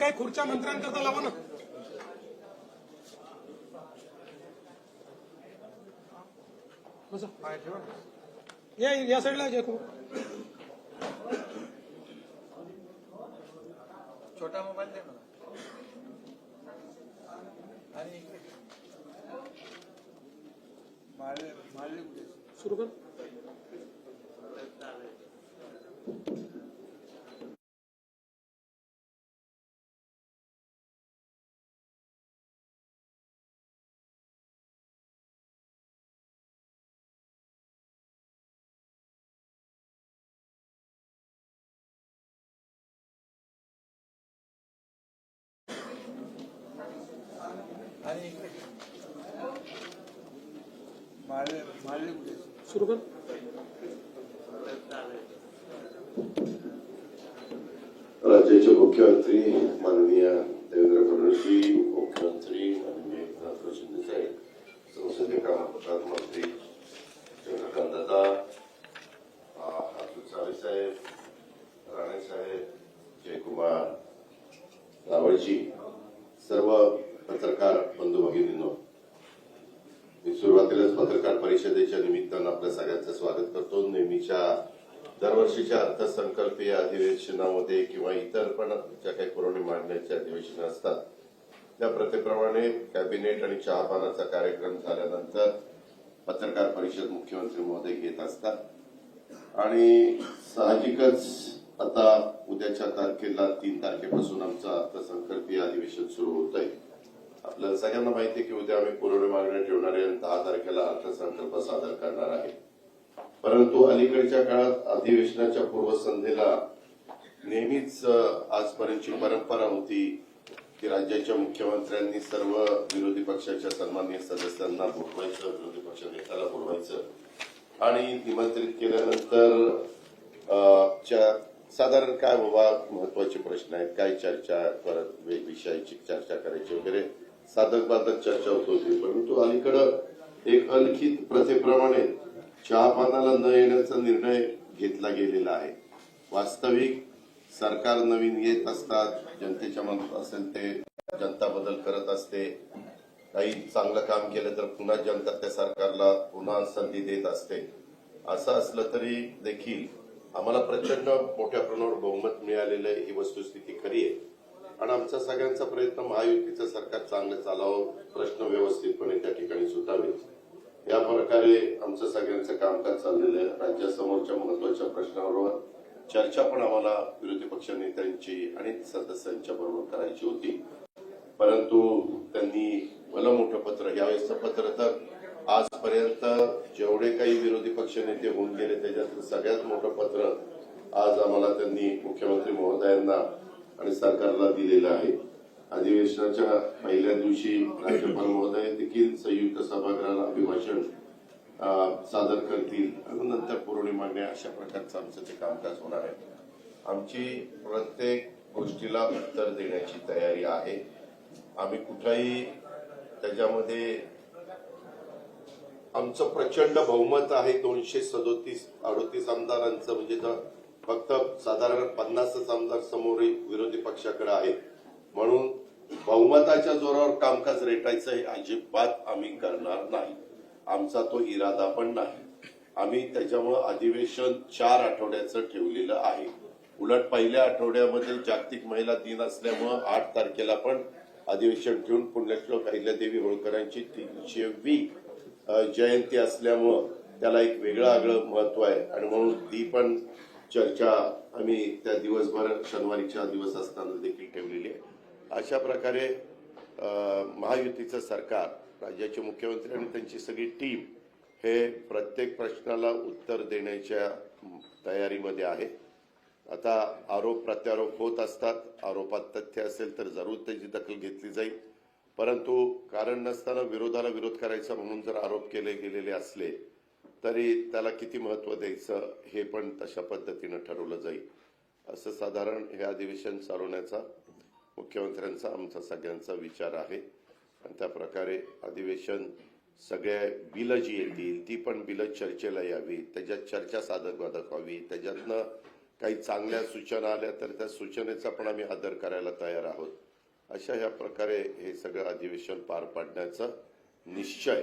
काही खुर्च्या मंत्र्यांकरता लावा ना. या साईडला जयकुमार. छोटा मोबाईल दे मला. आणि सुरू कर. आणि सुरू कर. राज्याचे मुख्यमंत्री माननीय देवेंद्र फडणवीस, मुख्यमंत्री माननीय एकनाथ शिंदे साहेब, संसदीय कामकाज मंत्री चंद्रकांत दादा, अतुल सावे साहेब, राणे साहेब, जयकुमार, रावळजी, सर्व पत्रकार बंधू भगिनींनो, मी सुरुवातीलाच पत्रकार परिषदेच्या निमित्तानं आपल्या सगळ्यांचं स्वागत करतो. नेहमीच्या दरवर्षीच्या अर्थसंकल्पीय अधिवेशनामध्ये किंवा इतर पण ज्या काही पुरवणी मागण्याचे अधिवेशन असतात त्या प्रथेप्रमाणे कॅबिनेट आणि चहापानाचा कार्यक्रम झाल्यानंतर पत्रकार परिषद मुख्यमंत्री महोदय घेत असतात आणि साहजिकच आता उद्याच्या तारखेला 3 तारखेपासून आमचं अर्थसंकल्पीय अधिवेशन सुरू होत आहे. आपल्याला सगळ्यांना माहिती आहे की उद्या आम्ही पुरवणी मागण्या ठेवणार आहे आणि 10 तारखेला अर्थसंकल्प सादर करणार आहे. परंतु अलीकडच्या काळात अधिवेशनाच्या पूर्वसंध्येला नेहमीच आजपर्यंतची परंपरा होती की राज्याच्या मुख्यमंत्र्यांनी सर्व विरोधी पक्षाच्या सन्माननीय सदस्यांना बोलवायचं, विरोधी पक्ष नेत्याला बोलवायचं आणि निमंत्रित केल्यानंतर साधारण काय बाबा महत्वाचे प्रश्न आहेत, काय चर्चा परत विषयाची चर्चा करायची वगैरे साधक बाधक चर्चा होत होती. परंतु अलीकडं एक अलिखित प्रथेप्रमाणे चहापानाला न येण्याचा निर्णय घेतला गेलेला आहे. वास्तविक सरकार नवीन येत असतात, जनतेच्या मनात असेल ते जनता बदल करत असते. काही चांगलं काम केलं तर पुन्हा जनता त्या सरकारला पुन्हा संधी देत असते. असं असलं तरी देखील आम्हाला प्रचंड मोठ्या प्रमाणावर बहुमत मिळालेलं आहे, ही वस्तुस्थिती खरी आहे आणि आमचा सगळ्यांचा प्रयत्न महायुतीचं सरकार चांगलं चालावं, प्रश्न व्यवस्थितपणे त्या ठिकाणी सुटावेत या प्रकारे आमचं सगळ्यांचं कामकाज चाललेलं आहे. राज्यासमोरच्या महत्वाच्या प्रश्नावर चर्चा पण आम्हाला विरोधी पक्ष नेत्यांची आणि सदस्यांच्या बरोबर करायची होती. परंतु त्यांनी भलं मोठं पत्र, यावेळेसचं पत्र तर आजपर्यंत जेवढे काही विरोधी पक्ष नेते होऊन गेले त्याच्यातलं सगळ्यात मोठं पत्र आज आम्हाला त्यांनी मुख्यमंत्री महोदयांना आणि सरकारला दिलेलं आहे. अधिवेशनाच्या पहिल्या दिवशी राज्यपाल महोदय देखील संयुक्त सभागृहाला अभिभाषण सादर करतील आणि नंतर पुरवणी मागण्या अशा प्रकारचं आमचं ते कामकाज होणार आहे. आमची प्रत्येक गोष्टीला उत्तर देण्याची तयारी आहे. आम्ही कुठेही त्याच्यामध्ये आमचं प्रचंड बहुमत आहे, 237-38 आमदारांचं, म्हणजे फक्त साधारण 50च आमदार समोर विरोधी पक्षाकडे आहेत. म्हणून बहुमताच्या जोरावर कामकाज रेटायचं हे अजिबात आम्ही करणार नाही. आमचा तो इरादा पण नाही. आम्ही त्याच्यामुळे अधिवेशन 4 आठवड्याचं ठेवलेलं आहे. उलट पहिल्या आठवड्यामध्ये जागतिक महिला दिन असल्यामुळे 8 तारखेला पण अधिवेशन ठेवून पुण्यश्लोक अहिल्यादेवी होळकरांची 300वी जयंती असल्यामुळं त्याला एक वेगळं महत्व आहे आणि म्हणून ती पण चर्चा आम्ही त्या दिवसभर शनिवारीचा दिवस असताना देखील ठेवलेली आहे. अशा प्रकारे महायुतीचं सरकार, राज्याचे मुख्यमंत्री आणि त्यांची सगळी टीम हे प्रत्येक प्रश्नाला उत्तर देण्याच्या तयारीमध्ये आहे. आता आरोप प्रत्यारोप होत असतात. आरोपात तथ्य असेल तर जरूर त्याची दखल घेतली जाईल. परंतु कारण नसताना विरोधाला विरोध करायचा म्हणून जर आरोप केले गेलेले असले तरी त्याला किती महत्व द्यायचं हे पण तशा पद्धतीनं ठरवलं जाईल. असं साधारण हे अधिवेशन चालवण्याचा मुख्यमंत्र्यांचा आमचा सगळ्यांचा विचार आहे आणि त्या प्रकारे अधिवेशन सगळ्या बिलं जी येतील ती पण बिलं चर्चेला यावी, त्याच्यात चर्चा साधक बाधक व्हावी, त्याच्यातनं काही चांगल्या सूचना आल्या तर त्या सूचनेचा पण आम्ही आदर करायला तयार आहोत. अशा ह्या प्रकारे हे सगळं अधिवेशन पार पाडण्याचा निश्चय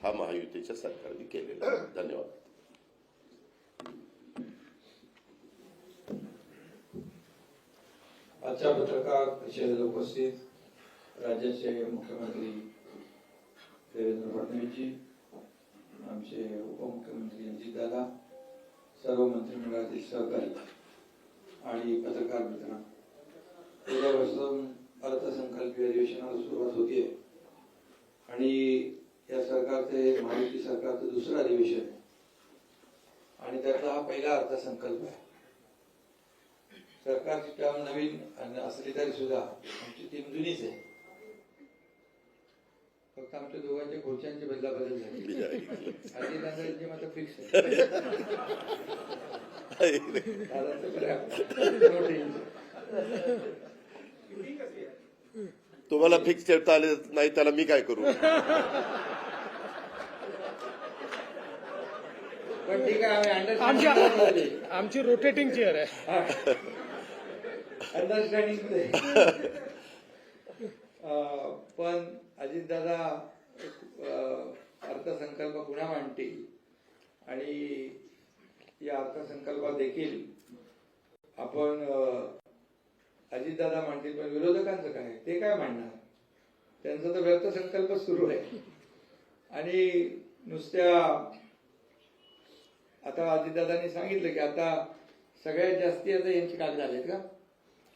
हा महायुतीच्या सरकारने केलेला आहे. धन्यवाद. आजच्या पत्रकार परिषदेला उपस्थित राज्याचे मुख्यमंत्री देवेंद्र फडणवीसजी, आमचे उपमुख्यमंत्री अजितदादा, सर्व मंत्रिमंडळातील सहकारी आणि पत्रकार मित्र, उद्यापासून अर्थसंकल्पीय अधिवेशनाला सुरुवात होतीये आणि या सरकारचे महायुती सरकारचं दुसरं अधिवेशन आहे आणि त्यातला हा पहिला अर्थसंकल्प आहे. सरकारची टर्म नवीन असली तरी सुद्धा आमची टीम जुनीच आहे. फक्त आमच्या दोघांच्या खुर्च्यांची बदलाबदल झाली. अजितदादांची मात्र फिक्स आहे. दादांचं बरं. तुम्हाला फिक्स ठेवता आले नाही त्याला मी काय करू. पण ठीक आहे, आम्ही आमची रोटेटिंग चेअर आहे. अंडरस्टँडिंग. पण अजितदादा अर्थसंकल्प पुन्हा मांडतील आणि या अर्थसंकल्पात देखील आपण अजितदादा मांडतील, पण विरोधकांचं काय, ते काय मांडणार? त्यांचा तर व्यर्थ संकल्प सुरू आहे. आणि नुसत्या आता अजितदादांनी सांगितलं की आता सगळ्यात जास्ती आता यांची कागद आलेत का?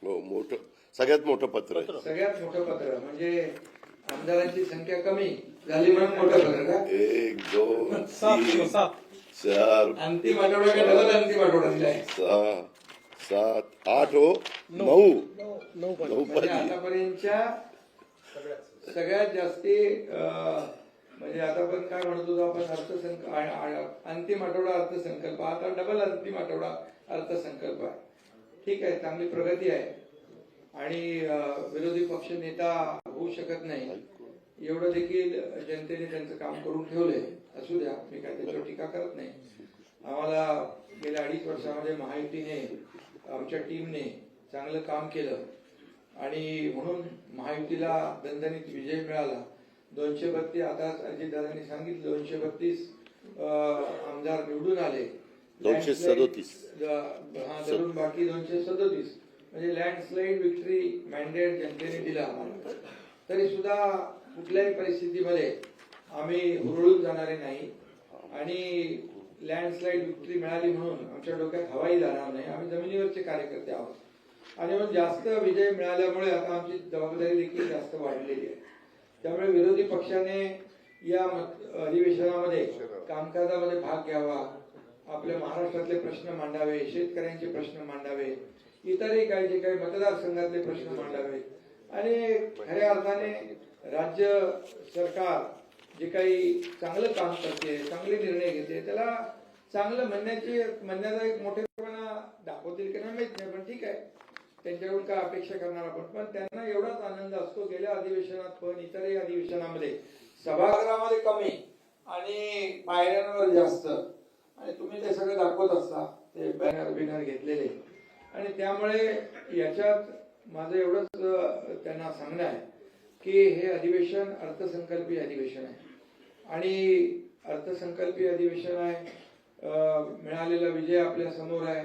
हो, मोठं सगळ्यात मोठं पत्र आहे. सगळ्यात मोठं पत्र म्हणजे आमदारांची संख्या कमी झाली म्हणून मोठं पत्र का? 1 2 3 सात 4 अंतिम आठवडा का डबल अंतिम आठवडा दिलाय? 6 7 8 हो 9 9 म्हणजे आतापर्यंतच्या सगळ्यात जास्ती म्हणजे आता पण काय म्हणत होतो आपण अंतिम आठवडा अर्थसंकल्प, आता डबल अंतिम आठवडा अर्थसंकल्प आहे. ठीक आहे, चांगली प्रगती आहे आणि विरोधी पक्ष नेता होऊ शकत नाही एवढं देखील जनतेने त्यांचं काम करून ठेवलंय. असू द्या, मी काय त्याच्यावर टीका करत नाही. आम्हाला गेल्या 2.5 वर्षामध्ये महायुतीने, आमच्या टीमने चांगलं काम केलं आणि म्हणून महायुतीला दणदणीत विजय मिळाला. 232, आता अजितदादांनी सांगितलं 232 आमदार निवडून आले. 237 हा, धरून बाकी 237 म्हणजे लँडस्लाईड विक्ट्री मॅन्डेट जनतेने दिला आम्हाला. तरी सुद्धा कुठल्याही परिस्थितीमध्ये आम्ही हुरळून जाणारे नाही आणि लँडस्लाईड विक्ट्री मिळाली म्हणून आमच्या डोक्यात हवाई जाणार नाही. आम्ही जमिनीवरचे कार्यकर्ते आहोत आणि मग जास्त विजय मिळाल्यामुळे आता आमची जबाबदारी देखील जास्त वाढलेली आहे. त्यामुळे विरोधी पक्षाने या अधिवेशनामध्ये कामकाजामध्ये भाग घ्यावा, आपल्या महाराष्ट्रातले प्रश्न मांडावे, शेतकऱ्यांचे प्रश्न मांडावे, इतरही काही जे काही मतदारसंघातले प्रश्न मांडावे आणि खऱ्या अर्थाने राज्य सरकार जे काही चांगलं काम करते, चांगले निर्णय घेते, त्याला चांगलं म्हणण्याचा एक मोठेपणा दाखवतील की नाही माहित नाही, पण ठीक आहे, त्यांच्याकडून काय अपेक्षा करणार आपण. पण त्यांना एवढाच आनंद असतो गेल्या अधिवेशनात पण इतरही अधिवेशनामध्ये सभागृहामध्ये कमी आणि पायऱ्यांवर जास्त, आणि तुम्ही ते सगळं दाखवत असता ते बॅनर बिनर घेतलेले. आणि त्यामुळे याच्यात माझं एवढंच त्यांना सांगणं आहे की हे अधिवेशन अर्थसंकल्पीय अधिवेशन आहे आणि अर्थसंकल्पीय अधिवेशन आहे. मिळालेला विजय आपल्या समोर आहे,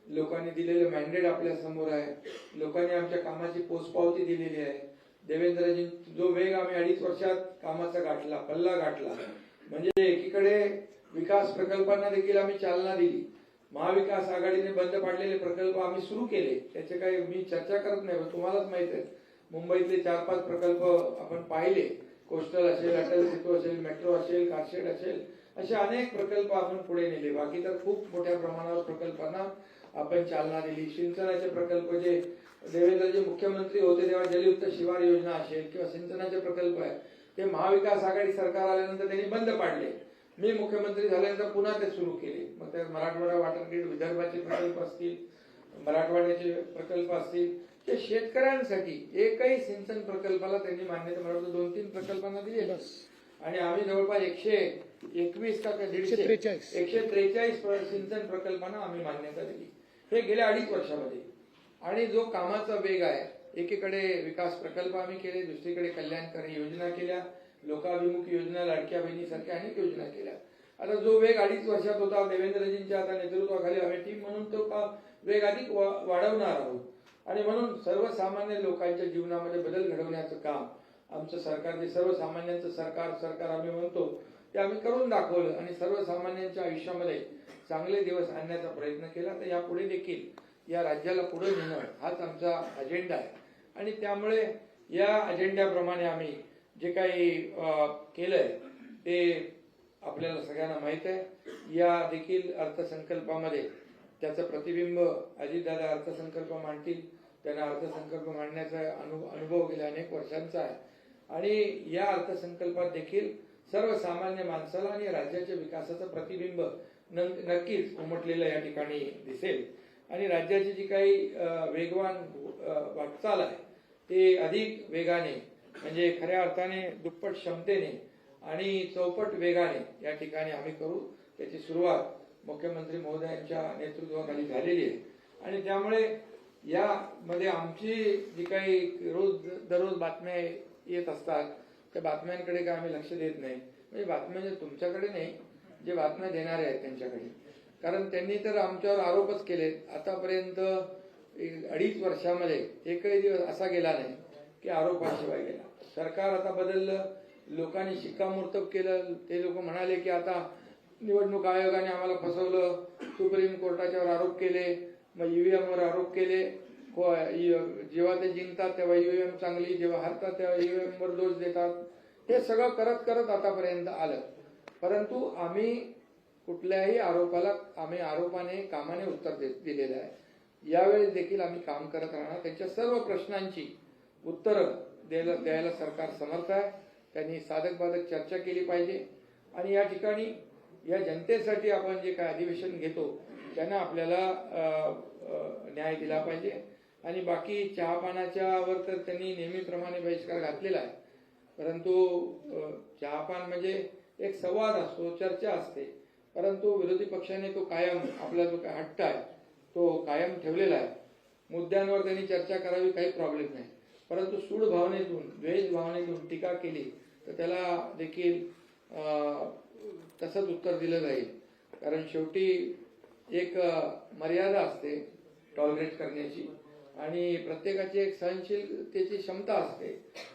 लोकांनी दिलेलं मॅन्डेट आपल्या समोर आहे, लोकांनी आमच्या कामाची पोचपावती दिलेली आहे. देवेंद्रजी जो वेग आम्ही 2.5 वर्षात कामाचा गाठला, पल्ला गाठला, म्हणजे एकीकडे विकास प्रकल्पांना देखील आम्ही चालना दिली. महाविकास आघाडीने बंद पाडलेले प्रकल्प आम्ही सुरू केले, त्याचे काही मी चर्चा करत नाही, तुम्हालाच माहित आहे. मुंबईतले 4-5 प्रकल्प आपण पाहिले, कोस्टल असेल, अटल सेतू असेल, मेट्रो असेल, कारशेड असेल, असे अनेक प्रकल्प आपण पुढे नेले. बाकी तर खूप मोठ्या प्रमाणावर प्रकल्पांना आपण चालना दिली. सिंचनाचे प्रकल्प जे देवेंद्रजी मुख्यमंत्री होते तेव्हा जलयुक्त शिवार योजना असेल किंवा सिंचनाचे प्रकल्प आहे ते महाविकास आघाडी सरकार आल्यानंतर त्यांनी बंद पाडले. मी मुख्यमंत्री झाल्यानंतर पुन्हा ते सुरू केले. मग त्यात मराठवाडा वॉटर ग्रीड, विदर्भाचे प्रकल्प असतील, मराठवाड्याचे प्रकल्प असतील, ते शेतकऱ्यांसाठी एकही सिंचन प्रकल्पाला त्यांनी मान्यता मिळवली. 2-3 प्रकल्पांना दिली आणि आम्ही जवळपास 121 का 143 सिंचन प्रकल्पांना आम्ही मान्यता दिली. हे गेल्या 2.5 वर्षामध्ये. आणि जो कामाचा वेग आहे, एकीकडे विकास प्रकल्प आम्ही केले, दुसरीकडे कल्याणकारी योजना केल्या, लोकाभिमुख योजना, लाडक्या बहिणीसारख्या अनेक योजना केल्या. आता जो वेग 2.5 वर्षात होता, देवेंद्रजींच्या आता नेतृत्वाखाली आम्ही टीम म्हणून तो वेग अधिक वाढवणार आहोत. आणि म्हणून सर्वसामान्य लोकांच्या जीवनामध्ये बदल घडवण्याचं काम आमचं सरकार, जे सर्वसामान्यांचं सरकार आम्ही म्हणतो, ते आम्ही करून दाखवलं आणि सर्वसामान्यांच्या आयुष्यामध्ये चांगले दिवस आणण्याचा प्रयत्न केला. तर यापुढे देखील या राज्याला पुढे नेणं हाच आमचा अजेंडा आहे. आणि त्यामुळे या अजेंड्याप्रमाणे आम्ही जे काही केलंय ते आपल्याला सगळ्यांना माहित आहे. या देखील अर्थसंकल्पामध्ये त्याचं प्रतिबिंब अजितदादा अर्थसंकल्प मांडतील. त्यांना अर्थसंकल्प मांडण्याचा अनुभव गेल्या अनेक वर्षांचा आहे. आणि या अर्थसंकल्पात देखील सर्वसामान्य माणसाला आणि राज्याच्या विकासाचं प्रतिबिंब नक्कीच उमटलेलं या ठिकाणी दिसेल. आणि राज्याची जी काही वेगवान वाटचाल आहे ते अधिक वेगाने, म्हणजे खऱ्या अर्थाने दुप्पट क्षमतेने आणि चौपट वेगाने या ठिकाणी आम्ही करू. त्याची सुरुवात मुख्यमंत्री महोदयांच्या नेतृत्वाखाली झालेली आहे. आणि त्यामुळे यामध्ये आमची जी काही दररोज बातम्या येत असतात त्या बातम्यांकडे काय आम्ही लक्ष देत नाही. म्हणजे बातम्या तुमच्याकडे नाही, जे बातम्या देणारे आहेत त्यांच्याकडे. कारण त्यांनी तर आमच्यावर आरोपच केले. आतापर्यंत 2.5 वर्षामध्ये एकही दिवस असा गेला नाही की आरोपाशिवाय गेला. सरकार आता बदललं, लोकांनी शिक्कामोर्तब केलं. ते लोक म्हणाले की आता निवडणूक आयोगाने आम्हाला फसवलं, सुप्रीम कोर्टाच्यावर आरोप केले, मग ईव्हीएम वर आरोप केले. जेव्हा ते जिंकतात तेव्हा ईव्हीएम चांगली, जेव्हा हरतात तेव्हा ईव्हीएम वर दोष देतात. हे सगळं करत करत आतापर्यंत आलं. परंतु आम्ही कुठल्याही आरोपाने कामाने उत्तर दिलेलं आहे. यावेळेस देखील आम्ही काम करत राहणार. त्यांच्या सर्व प्रश्नांची उत्तरं द्यायला सरकार समर्थ आहे. त्यांनी साधक बाधक चर्चा केली पाहिजे. आणि या ठिकाणी या जनतेसाठी आपण जे काय अधिवेशन घेतो त्यांना आपल्याला न्याय दिला पाहिजे. आणि बाकी चहापानाच्या वर तर त्यांनी नेहमीप्रमाणे बहिष्कार घातलेला आहे. परंतु चहापान म्हणजे एक संवाद असतो, चर्चा असते. परंतु विरोधी पक्षाने तो कायम, आपला जो काय हट्ट आहे तो कायम ठेवलेला आहे. मुद्द्यांवर त्यांनी चर्चा करावी, काही प्रॉब्लेम नाही. परंतु सूड भावनेतून, द्वेष भावनेतून टीका केली तर त्याला देखील तसंच उत्तर दिलं जाईल. कारण शेवटी एक मर्यादा असते टॉलरेट करण्याची आणि प्रत्येकाची एक सहनशीलतेची क्षमता असते.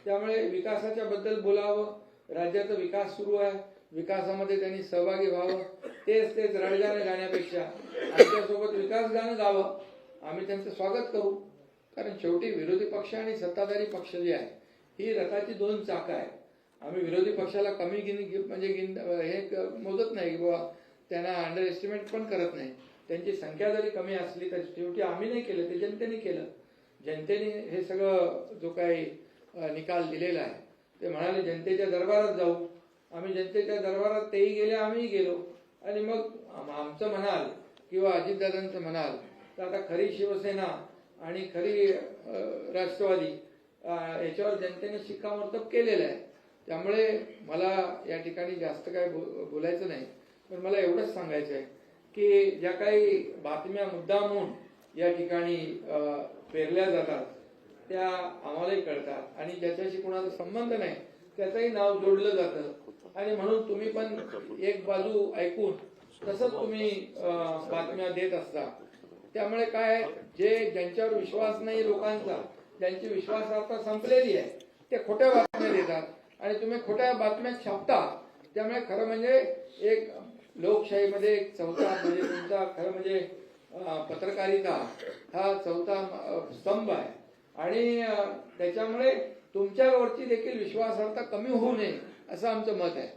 त्यामुळे विकासाच्या बद्दल बोलावं, राज्याचा विकास सुरू आहे, विकासामध्ये त्यांनी सहभागी व्हावं. तेच रडगाणं गाण्यापेक्षा आमच्यासोबत विकास गाणं गावं. आम्ही त्यांचं स्वागत करू. कारण शेवटी विरोधी पक्ष आणि सत्ताधारी पक्ष जे आहे ही रथाची 2 चाकं आहे. आम्ही विरोधी पक्षाला कमी हे मोजत नाही किंवा त्यांना अंडर एस्टिमेट पण करत नाही. त्यांची संख्या जरी कमी असली तर शेवटी आम्ही नाही केलं, ते जनतेने केलं. जनतेने हे सगळं जो काही निकाल दिलेला आहे ते म्हणाले जनतेच्या दरबारात जाऊ. आम्ही जनतेच्या दरबारात तेही गेले, आम्हीही गेलो. आणि मग आमचं म्हणाल किंवा अजितदादांचं म्हणाल तर आता खरी शिवसेना आणि खरी राष्ट्रवादी याच्यावर जनतेने शिक्कामोर्तब केलेलं आहे. त्यामुळे मला या ठिकाणी जास्त काय बोलायचं नाही. पण मला एवढंच सांगायचं आहे की ज्या काही बातम्या मुद्दामून या ठिकाणी पेरल्या जातात त्या आम्हालाही कळतात आणि ज्याच्याशी कोणाचा संबंध नाही त्याचंही नाव जोडलं जातं. आणि म्हणून तुम्ही पण एक बाजू ऐकून तसंच तुम्ही बातम्या देत असता. त्यामुळे काय, ज्यांच्यावर विश्वास नाही लोकांचा, ज्यांची विश्वासार्हता संपलेली आहे ते खोट्या बातम्या देतात आणि तुम्ही खोट्या बातम्या छापता. त्यामुळे खरं म्हणजे एक लोकशाहीमध्ये एक चौथा म्हणजे तुमचा खरं म्हणजे पत्रकारिता हा चौथा स्तंभ आहे. आणि त्याच्यामुळे तुमच्यावरची देखील विश्वासार्हता कमी होऊ नये असं आमचं मत आहे.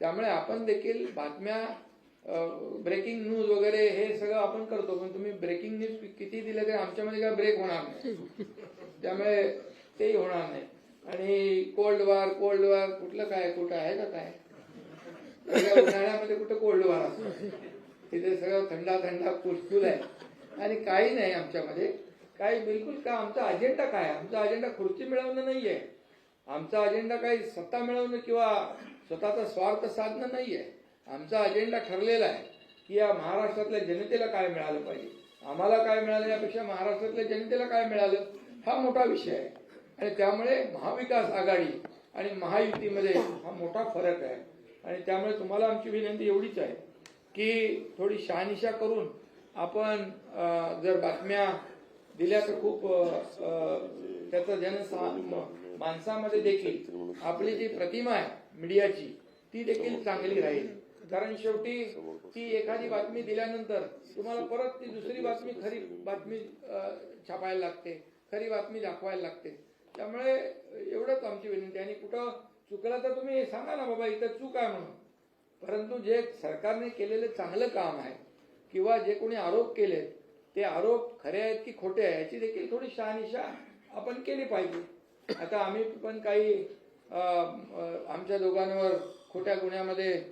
त्यामुळे आपण देखील बातम्या, ब्रेकिंग न्यूज वगैरे हे सगळं आपण करतो. पण तुम्ही ब्रेकिंग न्यूज किती दिले तरी आमच्यामध्ये काय ब्रेक होणार नाही. त्यामुळे तेही होणार नाही. आणि कोल्ड वॉर कुठलं काय, कुठं आहे का काय? उन्हाळ्यामध्ये कुठं कोल्ड वॉर असतो? तिथे सगळं थंडा कुलकुल आहे आणि काही नाही आमच्यामध्ये. काही बिलकुल का. आमचा अजेंडा काय? आमचा अजेंडा खुर्ची मिळवणं नाहीये. आमचा अजेंडा काही सत्ता मिळवणं किंवा स्वतःचा स्वार्थ साधणं नाहीये. आमचा अजेंडा ठरलेला आहे की या महाराष्ट्रातल्या जनतेला काय मिळालं पाहिजे. आम्हाला काय मिळालं यापेक्षा महाराष्ट्रातल्या जनतेला काय मिळालं हा मोठा विषय आहे. आणि त्यामुळे महाविकास आघाडी आणि महायुतीमध्ये हा मोठा फरक आहे. आणि त्यामुळे तुम्हाला आमची विनंती एवढीच आहे की थोडी शहानिशा करून आपण जर बातम्या दिल्या तर खूप त्याचं माणसामध्ये देखील आपली जी प्रतिमा आहे मीडियाची ती देखील चांगली राहील. कारण शेवटी ती एखादी बातमी दिल्यानंतर तुम्हाला परत ती दुसरी बातमी खरी बातमी छापायला लागते, खरी बातमी दाखवायला लागते. त्यामुळे एवढंच आमची विनंती. आणि कुठं चुकलं तर तुम्ही सांगा ना बाबा इथं चूक आहे म्हणून. परंतु जे सरकारने केलेलं चांगलं काम आहे किंवा जे कोणी आरोप केले ते आरोप खरे आहेत की खोटे आहेत याची देखील थोडी शहानिशा आपण केली पाहिजे. आता आम्ही पण काही आमच्या दोघांवर खोट्या गुन्ह्यामध्ये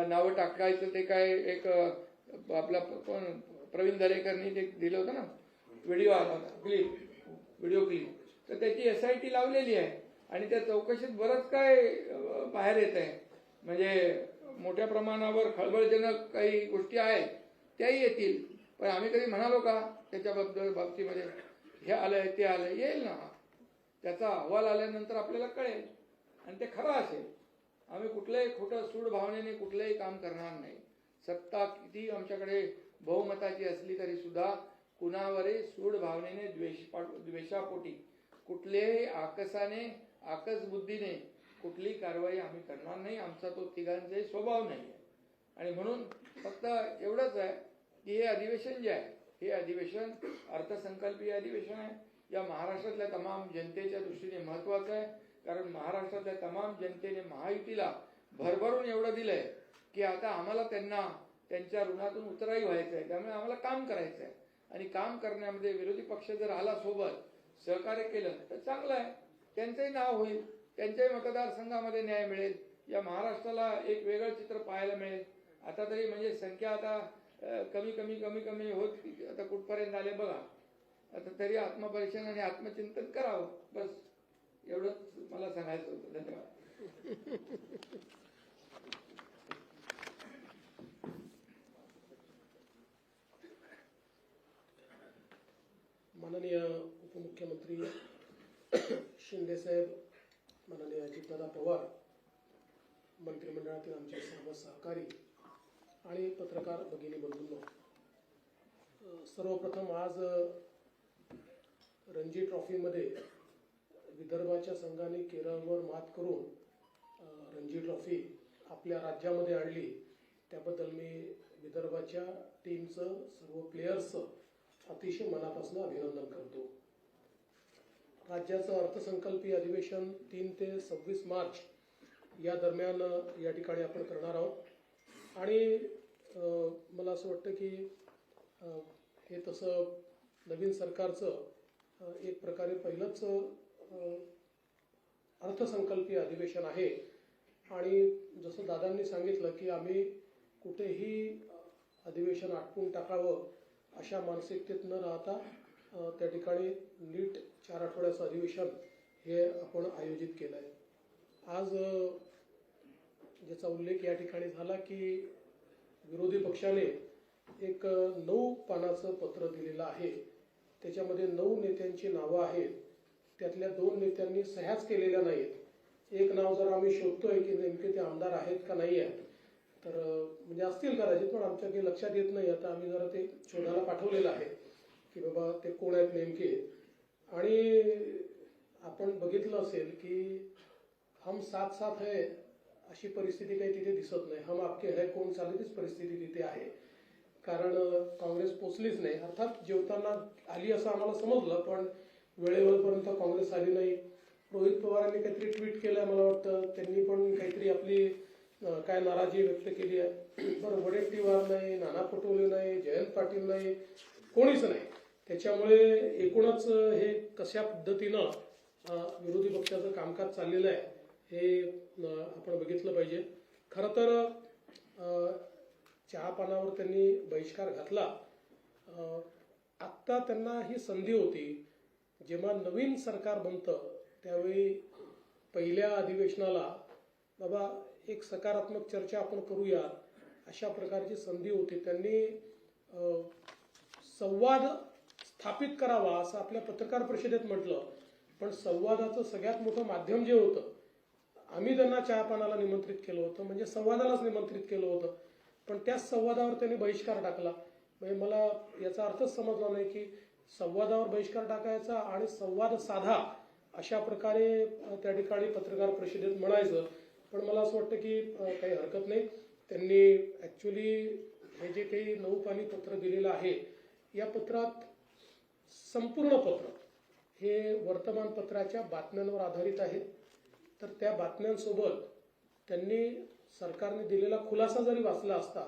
नावं टाकायचं ते काय एक आपला प्रवीण दरेकरनी ते दिलं होतं ना व्हिडिओ क्लिप. तर त्याची SIT लावलेली आहे आणि त्या चौकशीत बरंच काय बाहेर येत आहे. म्हणजे मोठ्या प्रमाणावर खळबळजनक काही गोष्टी आहेत त्याही येतील. पण आम्ही कधी म्हणालो का त्याच्याबद्दल बाबतीमध्ये हे आलंय ते आलंय? येईल ना, त्याचा अहवाल आल्यानंतर आपल्याला कळेल आणि ते खरं असेल. आम्ही कुठल्याही खोटं सूड भावनेने कुठलंही काम करणार नाही. सत्ता किती आमच्याकडे बहुमताची असली तरी सुद्धा कुणावरही सूड भावनेने द्वेषापोटी कुठल्याही आकसाने आकस बुद्धीने कुठली कारवाई आम्ही करणार नाही. आमचा तो तिघांचाही स्वभाव नाही आहे. आणि म्हणून फक्त एवढंच आहे की हे अधिवेशन जे आहे हे अधिवेशन अर्थसंकल्पीय अधिवेशन आहे. या महाराष्ट्रातल्या तमाम जनतेच्या दृष्टीने महत्वाचं आहे. कारण महाराष्ट्रातल्या तमाम जनतेने महायुतीला भरभरून एवढं दिलंय की आता आम्हाला त्यांच्या ऋणातून उतराई व्हायचं आहे. त्यामुळे आम्हाला काम करायचं आहे. आणि काम करण्यामध्ये विरोधी पक्ष जर आला सोबत सहकार्य केलं तर चांगलं आहे. त्यांचंही नाव होईल, त्यांच्याही मतदारसंघामध्ये न्याय मिळेल. या महाराष्ट्राला एक वेगळं चित्र पाहायला मिळेल. आता तरी म्हणजे संख्या आता कमी कमी होत आता कुठपर्यंत आले बघा. आता तरी आत्मपरीक्षण आणि आत्मचिंतन करावं. बस एवढंच मला सांगायचं होतं. धन्यवाद. माननीय उपमुख्यमंत्री शिंदे साहेब, माननीय अजितदादा पवार, मंत्रिमंडळातील आमचे सर्व सहकारी आणि पत्रकार भगिनी बंधूंनो, सर्वप्रथम आज रणजी ट्रॉफीमध्ये विदर्भाच्या संघाने केरळवर मात करून रणजी ट्रॉफी आपल्या राज्यामध्ये आणली. त्याबद्दल मी विदर्भाच्या टीमचं सर्व प्लेयर्सचं अतिशय मनापासून अभिनंदन करतो. राज्याचं अर्थसंकल्पीय अधिवेशन 3 ते 26 मार्च या दरम्यान या ठिकाणी आपण करणार आहोत. आणि मला असं वाटतं की हे तसं नवीन सरकारचं एक प्रकारे पहिलंच अर्थसंकल्पीय अधिवेशन आहे. आणि जसं दादांनी सांगितलं की आम्ही कुठेही अधिवेशन आटपून टाकावं अशा मानसिकतेत न राहता त्या ठिकाणी नीट 4 आठवड्याचं अधिवेशन हे आपण आयोजित केलं आहे. आज ज्याचा उल्लेख या ठिकाणी झाला की विरोधी पक्षाने एक 9 पानाचं पत्र दिलेलं आहे. त्याच्यामध्ये 9 नेत्यांची नावं आहेत. त्यातल्या 2 नेत्यांनी सह्याच केलेल्या नाहीत. एक नाव जर आम्ही शोधतोय की नेमके ते आमदार आहेत का नाही आहेत, तर म्हणजे असतील कदाचित, पण आमच्या काही लक्षात येत नाही. आता आम्ही जरा ते शोधायला पाठवलेलं आहे की बाबा ते कोण आहेत नेमके. आणि आपण बघितलं असेल की हम साथ साथ है अशी परिस्थिती काही तिथे दिसत नाही. हम आपके है कोण चालू तीच परिस्थिती तिथे आहे. कारण काँग्रेस पोचलीच नाही. अर्थात जेवताना आली असं आम्हाला समजलं, पण वेळेवरपर्यंत काँग्रेस आली नाही. रोहित पवारांनी काहीतरी ट्विट केलं मला वाटतं, त्यांनी पण काहीतरी आपली काय नाराजी व्यक्त केली आहे. बरं, वडेट्टीवार नाही, नाना पटोले नाही, जयंत पाटील नाही, कोणीच नाही. त्याच्यामुळे एकूणच हे कशा पद्धतीनं विरोधी पक्षाचं कामकाज चाललेलं आहे हे आपण बघितलं पाहिजे. खरं तर चहा पानावर त्यांनी बहिष्कार घातला. आत्ता त्यांना ही संधी होती. जेव्हा नवीन सरकार बनतं त्यावेळी पहिल्या अधिवेशनाला बाबा एक सकारात्मक चर्चा आपण करूया अशा प्रकारची संधी होती. त्यांनी संवाद स्थापित करावा असं आपल्या पत्रकार परिषदेत म्हटलं, पण संवादाचं सगळ्यात मोठं माध्यम जे होतं, आम्ही त्यांना चहापानाला निमंत्रित केलं होतं, म्हणजे संवादालाच निमंत्रित केलं होतं, पण त्याच संवादावर त्यांनी बहिष्कार टाकला. म्हणजे मला याचा अर्थच समजला नाही की संवादावर बहिष्कार टाकायचा आणि संवाद साधा अशा प्रकारे त्या ठिकाणी पत्रकार परिषदेत म्हणायचं. पण मला असं वाटतं की काही हरकत नाही. त्यांनी ॲक्च्युली हे जे काही 9 पानी पत्र दिलेलं आहे, या पत्रात संपूर्ण पत्र हे वर्तमानपत्राच्या बातम्यांवर आधारित आहे. तर त्या बातम्यांसोबत त्यांनी सरकारने दिलेला खुलासा जरी वाचला असता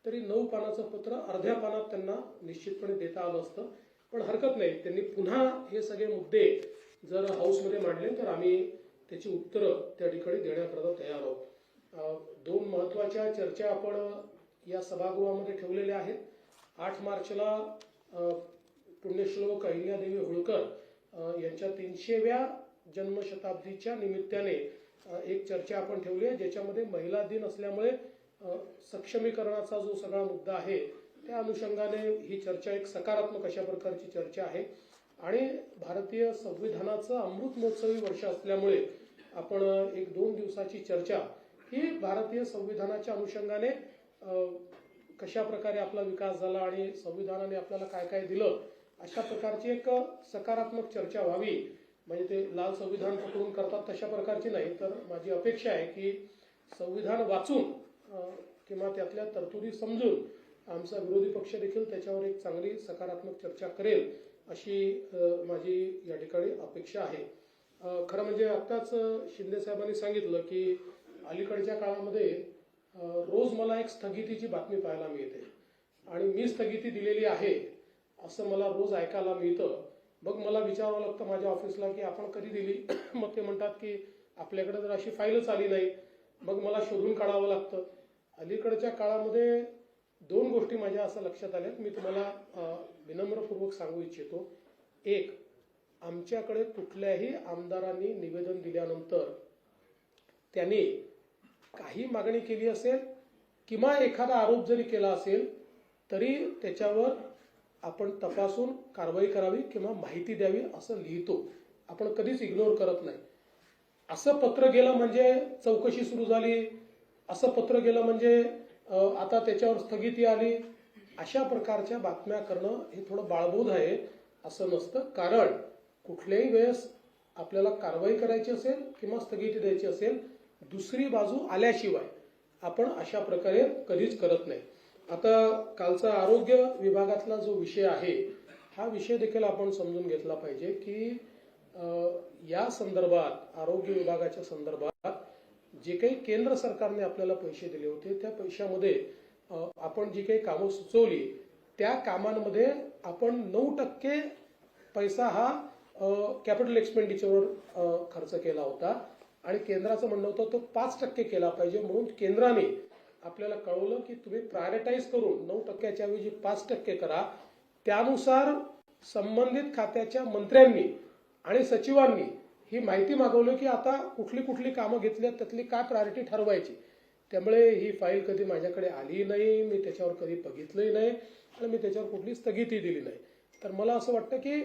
तरी 9 पानाचं पत्र अर्ध्या पानात त्यांना निश्चितपणे देता आलं असतं. पण हरकत नाही, त्यांनी पुन्हा हे सगळे मुद्दे जर हाऊसमध्ये मांडले तर आम्ही त्याची उत्तरं त्या ठिकाणी देण्याकरता तयार आहोत. 2 महत्त्वाच्या चर्चा आपण या सभागृहामध्ये ठेवलेल्या आहेत. 8 मार्चला पुण्यश्लोक अहिल्यादेवी होळकर यांच्या 300व्या जन्मशताब्दीच्या निमित्ताने एक चर्चा आपण ठेवली आहे, ज्याच्यामध्ये महिला दिन असल्यामुळे सक्षमीकरणाचा जो सगळा मुद्दा आहे त्या अनुषंगाने ही चर्चा एक सकारात्मक अशा प्रकारची चर्चा आहे. आणि भारतीय संविधानाचं अमृत महोत्सवी वर्ष असल्यामुळे आपण एक 2 दिवसाची चर्चा ही भारतीय संविधानाच्या अनुषंगाने कशा प्रकारे आपला विकास झाला आणि संविधानाने आपल्याला काय काय दिलं अशा प्रकारची एक सकारात्मक चर्चा व्हावी. म्हणजे ते लाल संविधान पकडून करतात तशा प्रकारची नाही, तर माझी अपेक्षा आहे की संविधान वाचून किंवा त्यातल्या तरतुदी समजून आमचा विरोधी पक्ष देखील त्याच्यावर एक चांगली सकारात्मक चर्चा करेल अशी माझी या ठिकाणी अपेक्षा आहे. खरं म्हणजे आत्ताच शिंदे साहेबांनी सांगितलं की अलीकडच्या काळामध्ये रोज मला एक स्थगितीची बातमी पाहायला मिळते आणि मी स्थगिती दिलेली आहे असं मला रोज ऐकायला मिळतं. मग मला विचारावं लागतं माझ्या ऑफिसला की आपण कधी दिली. मग ते म्हणतात की आपल्याकडे जर अशी फाईलच आली नाही. मग मला शोधून काढावं लागतं. अलीकडच्या काळामध्ये 2 गोष्टी माझ्या असं लक्षात आल्यात, मी तुम्हाला विनम्रपूर्वक सांगू इच्छितो. एक, आमच्याकडे कुठल्याही आमदारांनी निवेदन दिल्यानंतर त्यांनी काही मागणी केली असेल किंवा एखादा आरोप जरी केला असेल तरी त्याच्यावर आपण तपासून कारवाई करावी किंवा माहिती द्यावी असं लिहितो. आपण कधीच इग्नोर करत नाही. असं पत्र गेलं म्हणजे चौकशी सुरू झाली, असं पत्र गेलं म्हणजे आता त्याच्यावर स्थगिती आली, अशा प्रकारच्या बातम्या करणं हे थोडं बाळबोध आहे असं नसतं. कारण कुठल्याही वेळेस आपल्याला कारवाई करायची असेल किंवा स्थगिती द्यायची असेल, दुसरी बाजू आल्याशिवाय आपण अशा प्रकारे कधीच करत नाही. आता कालचा आरोग्य विभागातला जो विषय आहे हा विषय देखील आपण समजून घेतला पाहिजे की या संदर्भात आरोग्य विभागाच्या संदर्भात जे काही केंद्र सरकारने आपल्याला पैसे दिले होते त्या पैशामध्ये आपण जी काही कामं सुचवली त्या कामांमध्ये आपण 9% पैसा हा कॅपिटल एक्सपेंडिचरवर खर्च केला होता आणि केंद्राचं म्हणणं होतं तो 5% केला पाहिजे. म्हणून केंद्राने आपल्याला कळवलं की तुम्ही प्रायोरिटाईज करून 9%च्या ऐवजी 5% करा. त्यानुसार संबंधित खात्याच्या मंत्र्यांनी आणि सचिवांनी ही माहिती मागवली की आता कुठली कुठली कामं घेतल्यात त्यातली काय प्रायोरिटी ठरवायची. त्यामुळे ही फाईल कधी माझ्याकडे आली नाही, मी त्याच्यावर कधी बघितलंही नाही आणि मी त्याच्यावर कुठली स्थगिती दिली नाही. तर मला असं वाटतं की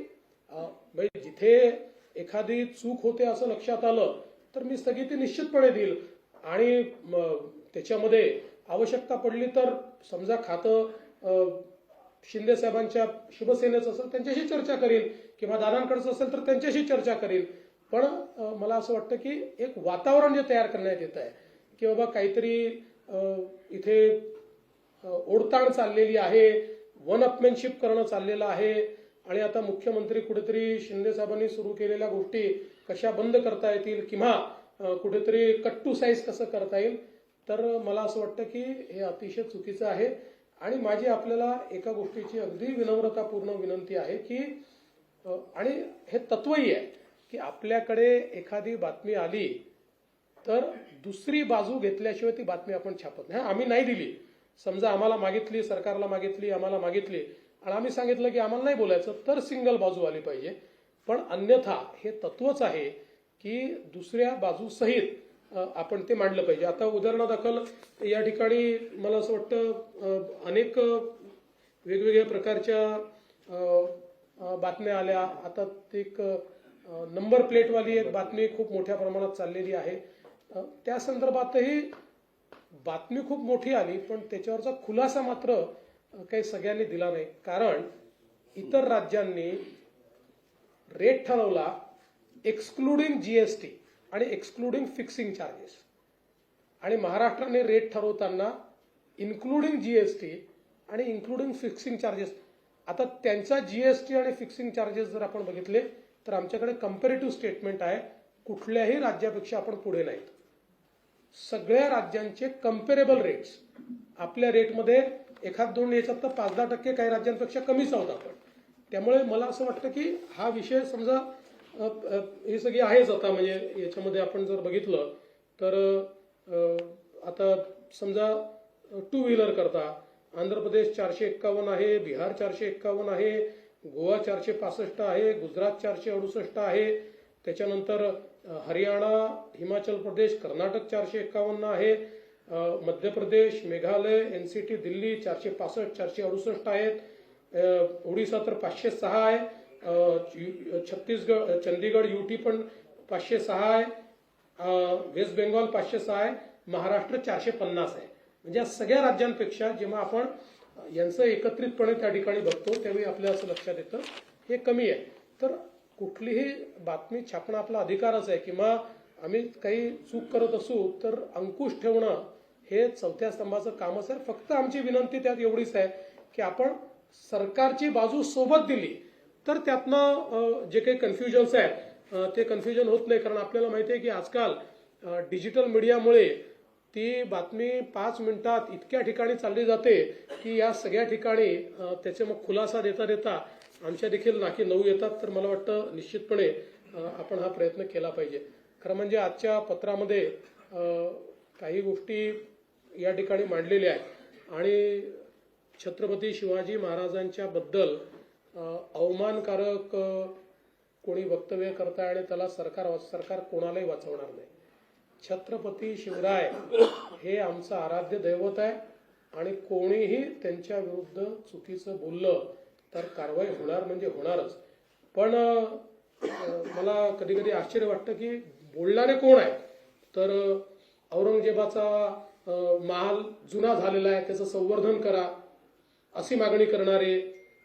जिथे एखादी चूक होते असं लक्षात आलं तर मी स्थगिती निश्चितपणे देईल आणि त्याच्यामध्ये आवश्यकता पडली तर समजा खातं शिंदे साहेबांच्या शिवसेनेचं असेल त्यांच्याशी चर्चा करील किंवा दादांकडचं असेल तर त्यांच्याशी चर्चा करील. पण मला असं वाटतं की एक वातावरण जे तयार करण्यात येत आहे की बाबा काहीतरी इथे ओढताण चाललेली आहे, वन अपमॅनशिप करणं चाललेलं आहे आणि आता मुख्यमंत्री कुठेतरी शिंदे साहेबांनी सुरू केलेल्या गोष्टी कशा बंद करता येतील किंवा कुठेतरी कट टू साईज कसं करता येईल. तर मला असं वाटतं की हे अतिशय चुकीचं आहे आणि माझी आपल्याला एका गोष्टीची अगदी विनम्रतापूर्ण विनंती आहे की आणि हे तत्वही आहे की आपल्याकडे एखादी बातमी आली तर दुसरी बाजू घेतल्याशिवाय ती बातमी आपण छापत नाही. आम्ही नाही दिली, समजा आम्हाला मागितली, सरकारला मागितली, आम्हाला मागितली आणि आम्ही सांगितलं की आम्हाला नाही बोलायचं तर सिंगल बाजू आली पाहिजे. पण अन्यथा हे तत्वच आहे की दुसऱ्या बाजू सहित आपण ते मांडलं पाहिजे. आता उदाहरणादाखल या ठिकाणी मला असं वाटतं अनेक वेगवेगळ्या प्रकारच्या बातम्या आल्या. आता ते एक नंबर प्लेटवाली एक बातमी खूप मोठ्या प्रमाणात चाललेली आहे. त्या संदर्भातही बातमी खूप मोठी आली, पण त्याच्यावरचा खुलासा मात्र काही सगळ्यांनी दिला नाही. कारण इतर राज्यांनी रेट ठरवला एक्सक्लुडिंग जीएसटी आणि एक्सक्लुडिंग फिक्सिंग चार्जेस, आणि महाराष्ट्राने रेट ठरवताना इन्क्लुडिंग जीएसटी आणि इन्क्लुडिंग फिक्सिंग चार्जेस. आता त्यांचा जीएसटी आणि फिक्सिंग चार्जेस जर आपण बघितले तर आमच्याकडे कंपॅरेटिव्ह स्टेटमेंट आहे. कुठल्याही राज्यापेक्षा आपण पुढे नाहीत. सगळ्या राज्यांचे कंपेरेबल रेट्स, आपल्या रेटमध्ये एखाद दोन याच्यात तर 5-10% काही राज्यांपेक्षा कमीच आहोत आपण. त्यामुळे मला असं वाटतं की हा विषय समजा हे सगळी आहेच. आता म्हणजे याच्यामध्ये आपण जर बघितलं तर आता समजा 2 व्हीलर करता आंध्र प्रदेश 451 आहे, बिहार 451 आहे, गोवा 465 आहे, गुजरात 468 आहे, त्याच्यानंतर हरियाणा, हिमाचल प्रदेश, कर्नाटक 451 आहे, मध्य प्रदेश, मेघालय, एनसीटी, दिल्ली 465, 468 आहेत, ओडिसा तर 506 आहे, छत्तीसगड, चंदीगड, यूटी पण 506 आहे, वेस्ट बेंगॉल 506 आहे, महाराष्ट्र 450 आहे. म्हणजे या सगळ्या राज्यांपेक्षा जेव्हा आपण यांचं एकत्रितपणे त्या ठिकाणी बघतो त्यावेळी आपल्या असं लक्षात येतं हे कमी आहे. तर कुठलीही बातमी छापणं आपला अधिकारच आहे, किंवा आम्ही काही चूक करत असू तर अंकुश ठेवणं हे चौथ्या स्तंभाचं कामच आहे. फक्त आमची विनंती त्यात एवढीच आहे की आपण सरकारची बाजू सोबत दिली तर त्यातनं जे काही कन्फ्युजन्स आहेत ते कन्फ्युजन होत नाही. कारण आपल्याला माहिती आहे की आजकाल डिजिटल मीडियामुळे ती बातमी 5 मिनिटात इतक्या ठिकाणी चालली जाते की या सगळ्या ठिकाणी त्याचे मग खुलासा देता देता आमच्या देखील नाकी नऊ येतात. तर मला वाटतं निश्चितपणे आपण हा प्रयत्न केला पाहिजे. खरं म्हणजे आजच्या पत्रामध्ये काही गोष्टी या ठिकाणी मांडलेल्या आहेत आणि छत्रपती शिवाजी महाराजांच्या बद्दल अवमानकारक कोणी वक्तव्य करताय आणि त्याला सरकार कोणालाही वाचवणार नाही. छत्रपती शिवराय हे आमचं आराध्य दैवत आहे आणि कोणीही त्यांच्या विरुद्ध चुकीचं बोललं तर कारवाई होणार म्हणजे होणारच. पण मला कधी कधी आश्चर्य वाटतं की बोलणारे कोण आहे. तर औरंगजेबाचा महाल जुना झालेला आहे त्याचं संवर्धन करा अशी मागणी करणारे,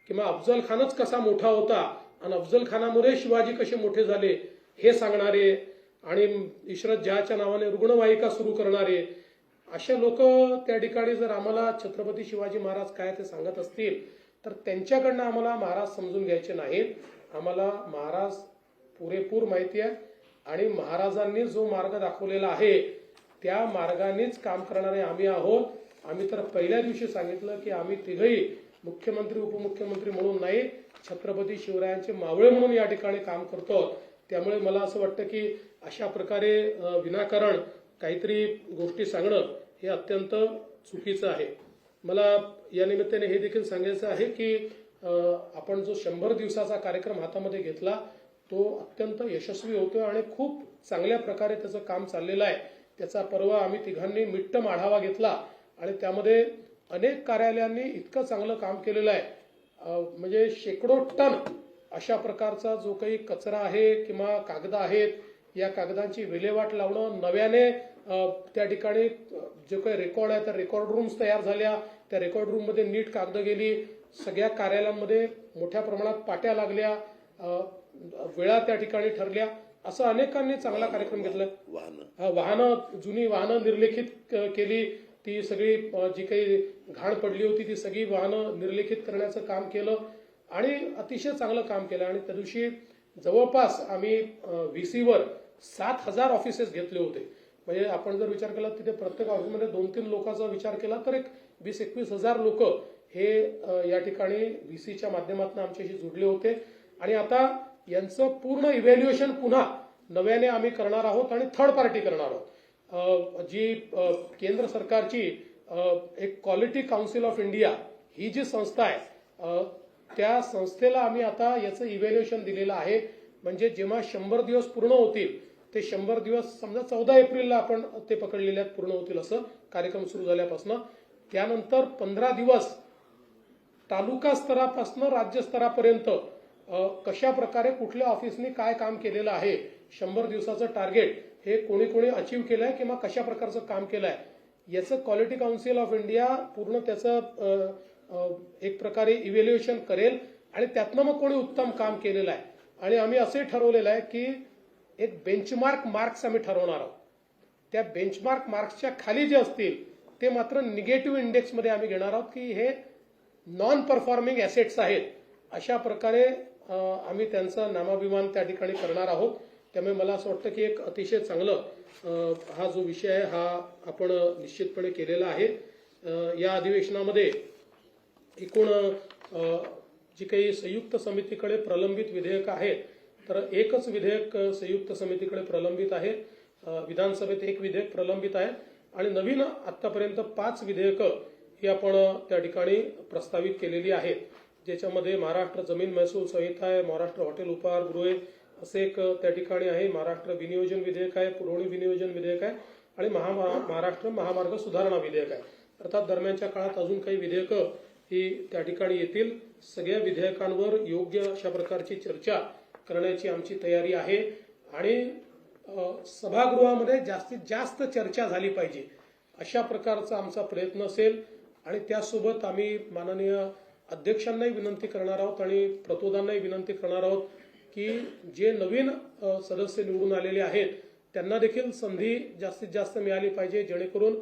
किंवा अफजल खानच कसा मोठा होता आणि अफजल खानामुळे शिवाजी कसे मोठे झाले हे सांगणारे, आणि इशरत जहाच्या नावाने रुग्णवाहिका सुरू करणारे, अशा लोक त्या ठिकाणी जर आम्हाला छत्रपती शिवाजी महाराज काय ते सांगत असतील तर त्यांच्याकडनं आम्हाला महाराज समजून घ्यायचे नाहीत. आम्हाला महाराज पुरेपूर माहिती आहे आणि महाराजांनी जो मार्ग दाखवलेला आहे त्या मार्गानेच काम करणारे आम्ही आहोत. आम्ही तर पहिल्या दिवशी सांगितलं की आम्ही तिघही मुख्यमंत्री उपमुख्यमंत्री म्हणून नाही, छत्रपती शिवरायांचे मावळे म्हणून या ठिकाणी काम करतो. त्यामुळे मला असं वाटतं की अशा प्रकारे विनाकारण काहीतरी गोष्टी सांगणं हे अत्यंत चुकीचं आहे. मला या निमित्ताने हे देखील सांगायचं आहे की आपण जो 100 दिवसाचा कार्यक्रम हातामध्ये घेतला तो अत्यंत यशस्वी होतो आणि खूप चांगल्या प्रकारे त्याचं काम चाललेलं आहे. त्याचा परवा आम्ही तिघांनी मिट्टम आढावा घेतला आणि त्यामध्ये अनेक कार्यालयांनी इतकं चांगलं काम केलेलं आहे. म्हणजे शेकडो टन अशा प्रकारचा जो काही कचरा आहे किंवा कागद आहेत या कागदांची विल्हेवाट लावणं, नव्याने त्या ठिकाणी जे काही रेकॉर्ड आहे त्या रेकॉर्ड रूम्स तयार झाल्या, त्या रेकॉर्ड रूम मध्ये नीट कागद गेली, सगळ्या कार्यालयांमध्ये मोठ्या प्रमाणात पाट्या लागल्या, वेळा त्या ठिकाणी ठरल्या, असं अनेकांनी चांगला कार्यक्रम घेतला. जुनी वाहनं निर्लेखित केली, ती सगळी जी काही घाण पडली होती ती सगळी वाहनं निर्लेखित करण्याचं काम केलं आणि अतिशय चांगलं काम केलं. आणि त्या दिवशी जवळपास आम्ही व्हीसीवर 7,000 ऑफिसेस घेतले होते. म्हणजे आपण जर विचार केला तिथे प्रत्येक ऑफिसमध्ये 2-3 लोकांचा विचार केला तर एक 20-21 हजार लोक हे या ठिकाणी व्हीसीच्या माध्यमातून आमच्याशी जुडले होते. आणि आता यांचं पूर्ण इव्हॅल्युएशन पुन्हा नव्याने आम्ही करणार आहोत आणि थर्ड पार्टी करणार आहोत. जी केंद्र सरकारची एक क्वालिटी काउन्सिल ऑफ इंडिया ही जी संस्था आहे त्या संस्थेला आम्ही आता याचं इव्हॅल्युएशन दिलेलं आहे. म्हणजे जेव्हा 100 दिवस पूर्ण होतील ते 100 दिवस समजा 14 एप्रिलला आपण ते पकडलेले आहेत पूर्ण होतील असं कार्यक्रम सुरू झाल्यापासून, त्यानंतर 15 दिवस तालुका स्तरापासून राज्य स्तरापर्यंत कशा प्रकारे कुठल्या ऑफिसनी काय काम केलेलं आहे, 100 दिवसाचं टार्गेट हे कोणी कोणी अचीव्ह केलंय किंवा कशा प्रकारचं काम केलंय याचं क्वालिटी काउन्सिल ऑफ इंडिया पूर्ण त्याचं एक प्रकारे इव्हॅल्युएशन करेल आणि त्यातनं मग कोणी उत्तम काम केलेलं आहे. आणि आम्ही असे ठरवलेलं आहे की एक बेंचमार्क मार्क्स आम्ही ठरवणार आहोत. त्या बेंचमार्क मार्क्सच्या खाली जे असतील ते मात्र निगेटिव्ह इंडेक्समध्ये आम्ही घेणार आहोत की हे नॉन परफॉर्मिंग ॲसेट्स आहेत. अशा प्रकारे आम्ही त्यांचा नामाभिमान त्या ठिकाणी करणार आहोत. त्यामुळे मला असं वाटतं की एक अतिशय चांगलं हा जो विषय आहे हा आपण निश्चितपणे केलेला आहे. या अधिवेशनामध्ये एकूण जी काही संयुक्त समितीकडे प्रलंबित विधेयकं आहेत तर एकच विधेयक संयुक्त समितीकडे प्रलंबित आहे. विधानसभेत एक विधेयक प्रलंबित आहे आणि नवीन आतापर्यंत 5 विधेयकं ही आपण त्या ठिकाणी प्रस्तावित केलेली आहेत. ज्याच्यामध्ये महाराष्ट्र जमीन महसूल संहिता आहे, महाराष्ट्र हॉटेल उपहारगृहे असे एक त्या ठिकाणी आहे, महाराष्ट्र विनियोजन विधेयक आहे, पुरवणी विनियोजन विधेयक आहे आणि महाराष्ट्र महामार्ग सुधारणा विधेयक आहे. अर्थात दरम्यानच्या काळात अजून काही विधेयकं ही त्या ठिकाणी येतील. सगळ्या विधेयकांवर योग्य अशा प्रकारची चर्चा करण्याची आमची तयारी आहे आणि सभागृहामध्ये जास्तीत जास्त चर्चा झाली पाहिजे अशा प्रकारचा आमचा प्रयत्न असेल. आणि त्यासोबत आम्ही माननीय अध्यक्षांनाही विनंती करणार आहोत आणि प्रतोदांनाही विनंती करणार आहोत की जे नवीन सदस्य निवडून आलेले आहेत त्यांना देखील संधी जास्तीत जास्त मिळाली पाहिजे जेणेकरून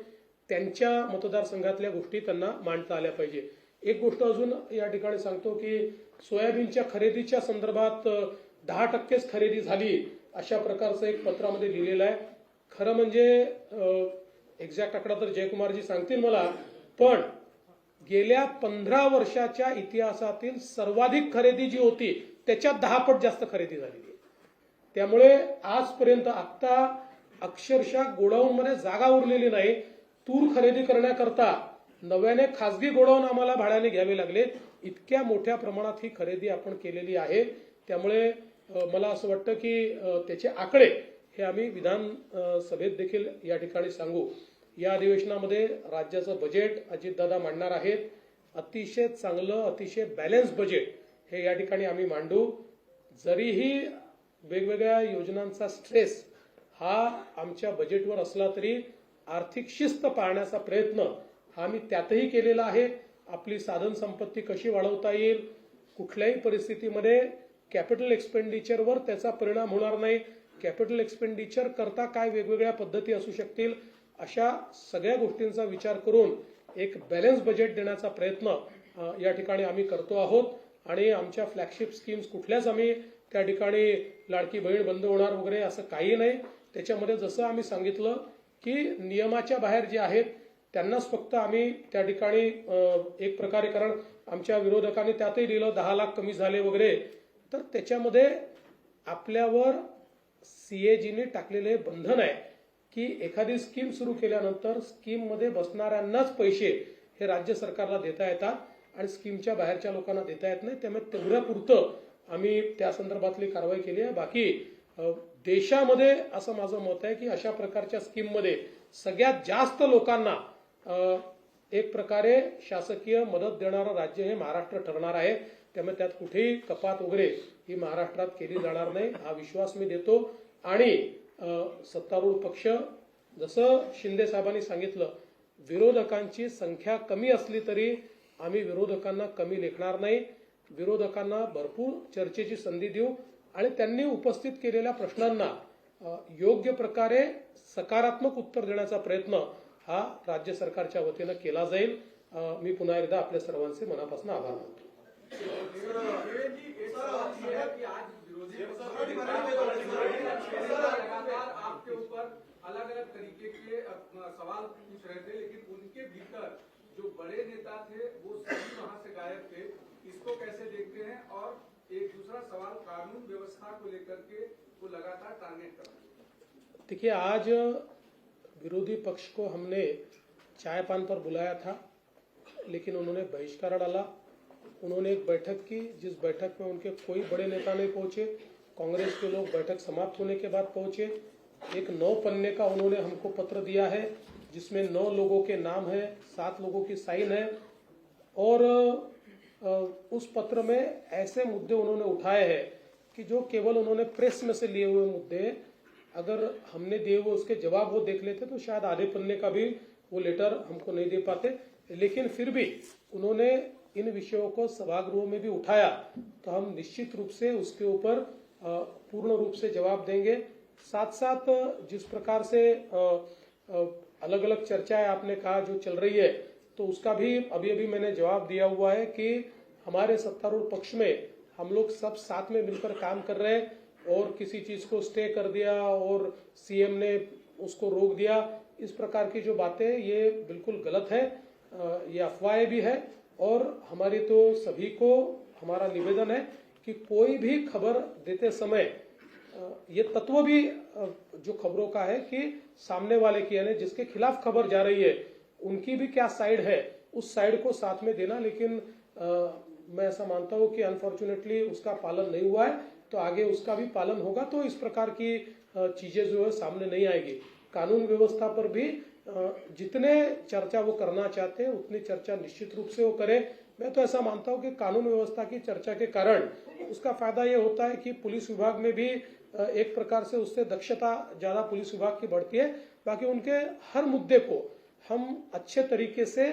त्यांच्या मतदारसंघातल्या गोष्टी त्यांना मांडता आल्या पाहिजे. एक गोष्ट अजून या ठिकाणी सांगतो की सोयाबीनच्या खरेदीच्या संदर्भात 10%च खरेदी झाली अशा प्रकारचं एक पत्रामध्ये लिहिलेलं आहे. खरं म्हणजे एक्झॅक्ट आकडा तर जयकुमारजी सांगतील मला, पण गेल्या 15 वर्षाच्या इतिहासातील सर्वाधिक खरेदी जी होती त्याच्यात 10 पट जास्त खरेदी झालेली आहे. त्यामुळे आजपर्यंत आता अक्षरशः गोडाऊनमध्ये जागा उरलेली नाही. तूर खरेदी करण्याकरता नव्याने खासगी गोडाऊन आम्हाला भाड्याने घ्यावे लागले. इतक्या मोठ्या प्रमाणात ही खरेदी आपण केलेली आहे. त्यामुळे मला असं वाटतं की त्याचे आकडे हे आम्ही विधान सभेत देखील या ठिकाणी सांगू. या अधिवेशनामध्ये राज्याचं बजेट अजितदादा मांडणार आहेत. अतिशय चांगलं अतिशय बॅलन्स बजेट हे या ठिकाणी आम्ही मांडू. जरीही वेगवेगळ्या योजनांचा स्ट्रेस हा आमच्या बजेटवर असला तरी आर्थिक शिस्त पाळण्याचा प्रयत्न हा आम्ही त्यातही केलेला आहे. आपली साधन संपत्ती कशी वाढवता येईल, कुठल्याही परिस्थितीमध्ये कॅपिटल एक्सपेंडिचरवर त्याचा परिणाम होणार नाही, कॅपिटल एक्सपेंडिचर करता काय वेगवेगळ्या पद्धती असू शकतील, अशा सगळ्या गोष्टींचा विचार करून एक बॅलन्स बजेट देण्याचा प्रयत्न या ठिकाणी आम्ही करतो आहोत. आणि आमच्या फ्लॅगशिप स्कीम्स कुठल्याच आम्ही त्या ठिकाणी लाडकी बहीण बंद होणार वगैरे असं काही नाही. त्याच्यामध्ये जसं आम्ही सांगितलं की नियमाच्या बाहेर जे आहेत त्यांनाच फक्त आम्ही त्या ठिकाणी एक प्रकारे, कारण आमच्या विरोधकांनी त्यातही लिहिलं 10 लाख कमी झाले वगैरे, तर त्याच्यामध्ये आपल्यावर CAGने टाकलेले बंधन आहे की एखादी स्कीम सुरू केल्यानंतर स्कीममध्ये बसणाऱ्यांनाच पैसे हे राज्य सरकारला देता येतात आणि स्कीमच्या बाहेरच्या लोकांना देता येत नाही. त्यामुळे तेवढ्यापुरतं आम्ही त्या संदर्भातली कारवाई केली आहे. बाकी देशामध्ये असं माझं मत आहे की अशा प्रकारच्या स्कीममध्ये सगळ्यात जास्त लोकांना एक प्रकारे शासकीय मदत देणारं राज्य हे महाराष्ट्र ठरणार आहे. त्यामुळे त्यात कुठेही कपात वगैरे ही महाराष्ट्रात केली जाणार नाही हा विश्वास मी देतो. आणि सत्तारूढ पक्ष, जसं शिंदे साहेबांनी सांगितलं, विरोधकांची संख्या कमी असली तरी आम्ही विरोधकांना कमी लेखणार नाही. विरोधकांना भरपूर चर्चेची संधी देऊ आणि त्यांनी उपस्थित केलेल्या प्रश्नांना योग्य प्रकारे सकारात्मक उत्तर देण्याचा प्रयत्न हा राज्य सरकारच्या वतीनं केला जाईल. मी पुन्हा एकदा आपल्या सर्वांचे मनापासून आभार मानतो. आपके ऊपर अलग अलग तरीके के सवाल पूछ रहे थे, लेकिन उनके भीतर जो बड़े नेता थे वो सभी वहां से गायब थे. इसको कैसे देखते हैं? और एक दूसरा सवाल कानून व्यवस्था को लेकर के वो लगातार टारगेट कर रहे हैं. देखिए, आज विरोधी पक्ष को हमने चाय पान पर बुलाया था लेकिन उन्होंने बहिष्कार डाला. उन्होंने एक बैठक की जिस बैठक में उनके कोई बड़े नेता नहीं पहुंचे. कांग्रेस के लोग बैठक समाप्त होने के बाद पहुंचे. एक 9 पन्ने का उन्होंने हमको पत्र दिया है जिसमें 9 लोगों के नाम है, 7 लोगों की साइन है और उस पत्र में ऐसे मुद्दे उन्होंने उठाए हैं कि जो केवल उन्होंने प्रेस में से लिए हुए मुद्दे, अगर हमने दिए हुए उसके जवाब वो देख लेते तो शायद आधे पन्ने का भी वो लेटर हमको नहीं दे पाते। लेकिन फिर भी उन्होंने इन विषयों को सभागृह में भी उठाया, तो हम निश्चित रूप से उसके ऊपर पूर्ण रूप से जवाब देंगे। साथ साथ जिस प्रकार से अलग अलग चर्चाएं आपने कहा जो चल रही है, तो उसका भी अभी अभी मैंने जवाब दिया हुआ है कि हमारे सत्तारूढ़ पक्ष में हम लोग सब साथ में मिलकर काम कर रहे हैं, और किसी चीज को स्टे कर दिया और सीएम ने उसको रोक दिया, इस प्रकार की जो बातें ये बिल्कुल गलत है, ये अफवाहें भी है। और हमारी तो सभी को हमारा निवेदन है कि कोई भी खबर देते समय ये तत्व भी जो खबरों का है कि सामने वाले की यानी जिसके खिलाफ खबर जा रही है उनकी भी क्या साइड है, उस साइड को साथ में देना। लेकिन मैं ऐसा मानता हूं कि अनफॉर्चुनेटली उसका पालन नहीं हुआ है, तो आगे उसका भी पालन होगा तो इस प्रकार की चीजें जो है सामने नहीं आएगी। कानून व्यवस्था पर भी जितने चर्चा वो करना चाहते हैं उतनी चर्चा निश्चित रूप से वो करे। मैं तो ऐसा मानता हूं कि कानून व्यवस्था की चर्चा के कारण उसका फायदा ये होता है कि पुलिस विभाग में भी एक प्रकार से उससे दक्षता ज्यादा पुलिस विभाग की बढ़ती है। बाकी उनके हर मुद्दे को हम अच्छे तरीके से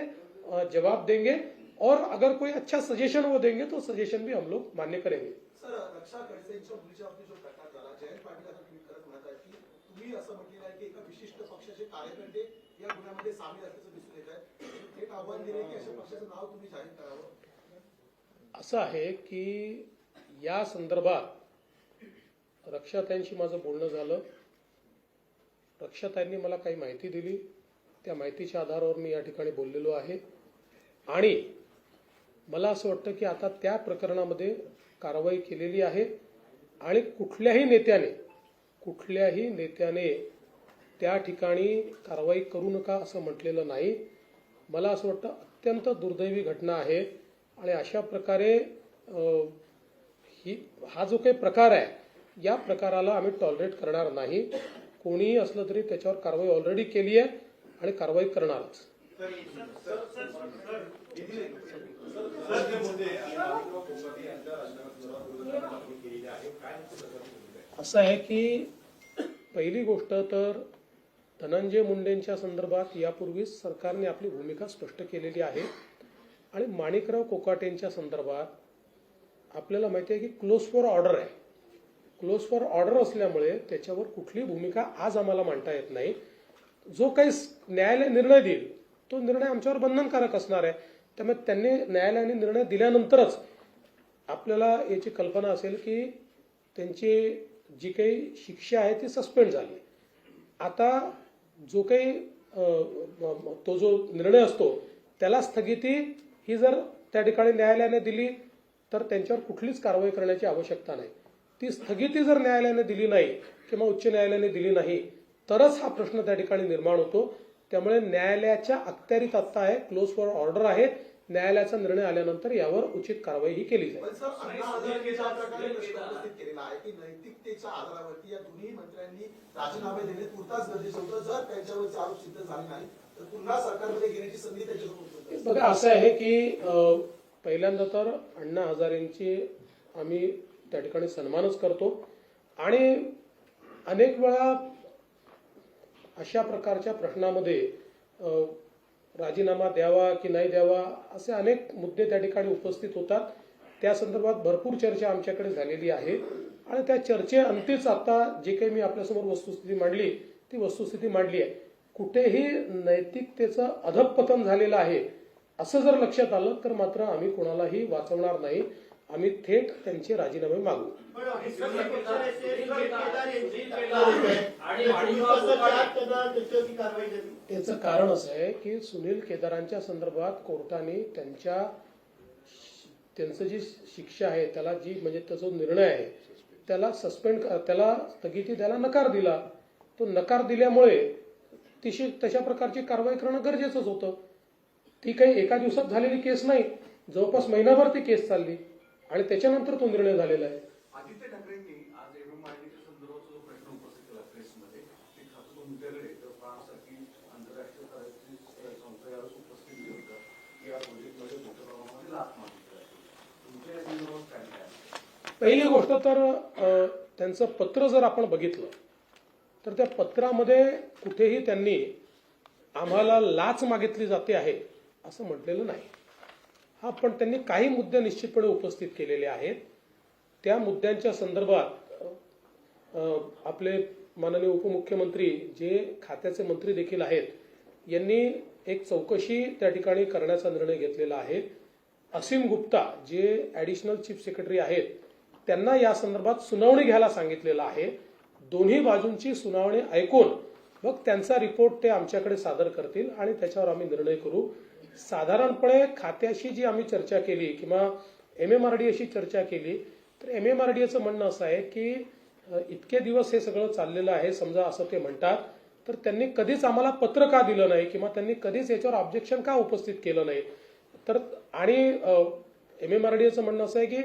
जवाब देंगे, और अगर कोई अच्छा सजेशन वो देंगे तो सजेशन भी हम लोग मान्य करेंगे। सर, रक्षा खडसेंच्या मुलीच्या बाबतीत जो प्रकार झाला, जयंत पाटील आता ट्विट करत म्हणत आहेत की तुम्ही असं म्हटलेलं आहे की एका विशिष्ट पक्षाचे कार्यकर्ते या गुन्ह्यामध्ये सामील असल्याचं दिसून येत आहे। एक आव्हान दिले की अशा पक्षाचं नाव तुम्ही जाहीर करावं। असं आहे की या संदर्भात रक्षाताईंशी माझं बोलणं झालं, रक्षाताईंनी मला काही माहिती दिली, त्या माहितीच्या आधारावर मी या ठिकाणी बोललेलो आहे। आणि मला असं वाटतं की आता त्या प्रकरणामध्ये कारवाई केलेली आहे आणि कुठल्याही नेत्याने त्या ठिकाणी कारवाई करू नका असं म्हटलेलं नाही। मला असं वाटतं अत्यंत दुर्दैवी घटना आहे आणि अशा प्रकारे हा जो काही प्रकार आहे या प्रकाराला आम्ही टॉलरेट करणार नाही। कोणीही असलं तरी त्याच्यावर कारवाई ऑलरेडी केली आहे आणि कारवाई करणारच। असं आहे की पहिली गोष्ट तर धनंजय मुंडेंच्या संदर्भात यापूर्वीच सरकारने आपली भूमिका स्पष्ट केलेली आहे, आणि माणिकराव कोकाटेंच्या संदर्भात आपल्याला माहिती आहे की क्लोज फॉर ऑर्डर आहे। क्लोज फॉर ऑर्डर असल्यामुळे त्याच्यावर कुठलीही भूमिका आज आम्हाला मांडता येत नाही। जो काही न्यायालय निर्णय देईल तो निर्णय आमच्यावर बंधनकारक असणार आहे, त्यामुळे त्यांनी न्यायालयाने निर्णय दिल्यानंतरच आपल्याला याची कल्पना असेल की त्यांची जी काही शिक्षा आहे ती सस्पेंड झाली। आता जो काही तो जो निर्णय असतो त्याला स्थगिती ही जर त्या ठिकाणी न्यायालयाने दिली तर त्यांच्यावर कुठलीच कारवाई करण्याची आवश्यकता नाही। ती स्थगिती जर न्यायालयाने दिली नाही किंवा उच्च न्यायालयाने दिली नाही तरच हा प्रश्न त्या ठिकाणी निर्माण होतो। त्यामुळे न्यायालयाच्या अखत्यारीत आता आहे, क्लोज फॉर ऑर्डर आहे, न्यायालयाचा निर्णय आल्यानंतर यावर उचित कारवाई ही केली जाईल। पण सर, अण्णा हजारेंच्या प्रकारे प्रश्न उपस्थित केलेला आहे की नैतिकतेच्या आधारावरती या दोन्ही मंत्र्यांनी राजीनामे देणे तुर्तास गरजेचं होतं। जर त्यांच्यावरचे आरोप सिद्ध झाले नाही तर पुन्हा सरकारमध्ये घेण्याची संधी त्यांच्याकडून होती। बघा, असं आहे की पहिल्यांदा तर अण्णा हजारेंची आम्ही त्या ठिकाणी सन्मानच करतो, आणि अनेक वेळा अशा प्रकारच्या प्रश्नामध्ये राजीनामा द्यावा की नाही द्यावा असे अनेक मुद्दे त्या ठिकाणी उपस्थित होतात। त्या संदर्भात भरपूर चर्चा आमच्याकडे झालेली आहे, आणि त्या चर्चेअंतीच आता जे काही मी आपल्यासमोर वस्तुस्थिती मांडली ती वस्तुस्थिती मांडली आहे। कुठेही नैतिकतेचं अधःपतन झालेलं आहे असं जर लक्षात आलं तर मात्र आम्ही कोणालाही वाचवणार नाही, आम्ही थेट त्यांचे राजीनामे मागू। याचं कारण असं आहे की सुनील केदारांच्या संदर्भात कोर्टाने त्यांचं जी शिक्षा आहे त्याला जी म्हणजे त्याचा निर्णय आहे त्याला त्याला स्थगिती द्यायला नकार दिला। तो नकार दिल्यामुळे तशा प्रकारची कारवाई करणं गरजेचंच होतं। ती काही एका दिवसात झालेली केस नाही, जवळपास महिनाभर ती केस चालली आणि त्याच्यानंतर तो निर्णय झालेला आहे। आदित्य ठाकरेंनी आज एमएमआयडीच्या संदर्भात जो प्रश्न उपस्थित केला प्रेसमध्ये, ते खास तुमच्याकडे तर फ्रान्ससारखी आंतरराष्ट्रीय स्तराची संस्था यावेळेस उपस्थित होतं की या प्रोजेक्टमध्ये मोठ्या प्रमाणामध्ये लाच मागितली आहे। पहिली गोष्ट तर त्यांचं पत्र जर आपण बघितलं तर त्या पत्रामध्ये कुठेही त्यांनी आम्हाला लाच मागितली जाते आहे असं म्हटलेलं नाही. हा, पण त्यांनी काही मुद्दे निश्चितपणे उपस्थित केलेले आहेत. त्या मुद्द्यांच्या संदर्भात आपले माननीय उपमुख्यमंत्री जे खात्याचे मंत्री देखील आहेत यांनी एक चौकशी त्या ठिकाणी करण्याचा निर्णय घेतलेला आहे. असीम गुप्ता जे ॲडिशनल चीफ सेक्रेटरी आहेत त्यांना या संदर्भात सुनावणी घ्यायला सांगितलेलं आहे. दोन्ही बाजूंची सुनावणी ऐकून मग त्यांचा रिपोर्ट ते आमच्याकडे सादर करतील आणि त्याच्यावर आम्ही निर्णय करू. साधारणपणे खात्याशी जी आम्ही चर्चा केली किंवा MMRDAशी चर्चा केली तर MMRDAचं म्हणणं असं आहे की इतके दिवस हे सगळं चाललेलं आहे, समजा असं ते म्हणतात, तर त्यांनी कधीच आम्हाला पत्र का दिलं नाही किंवा त्यांनी कधीच याच्यावर ऑब्जेक्शन का उपस्थित केलं नाही. तर आणि MMRDAचं म्हणणं असं आहे की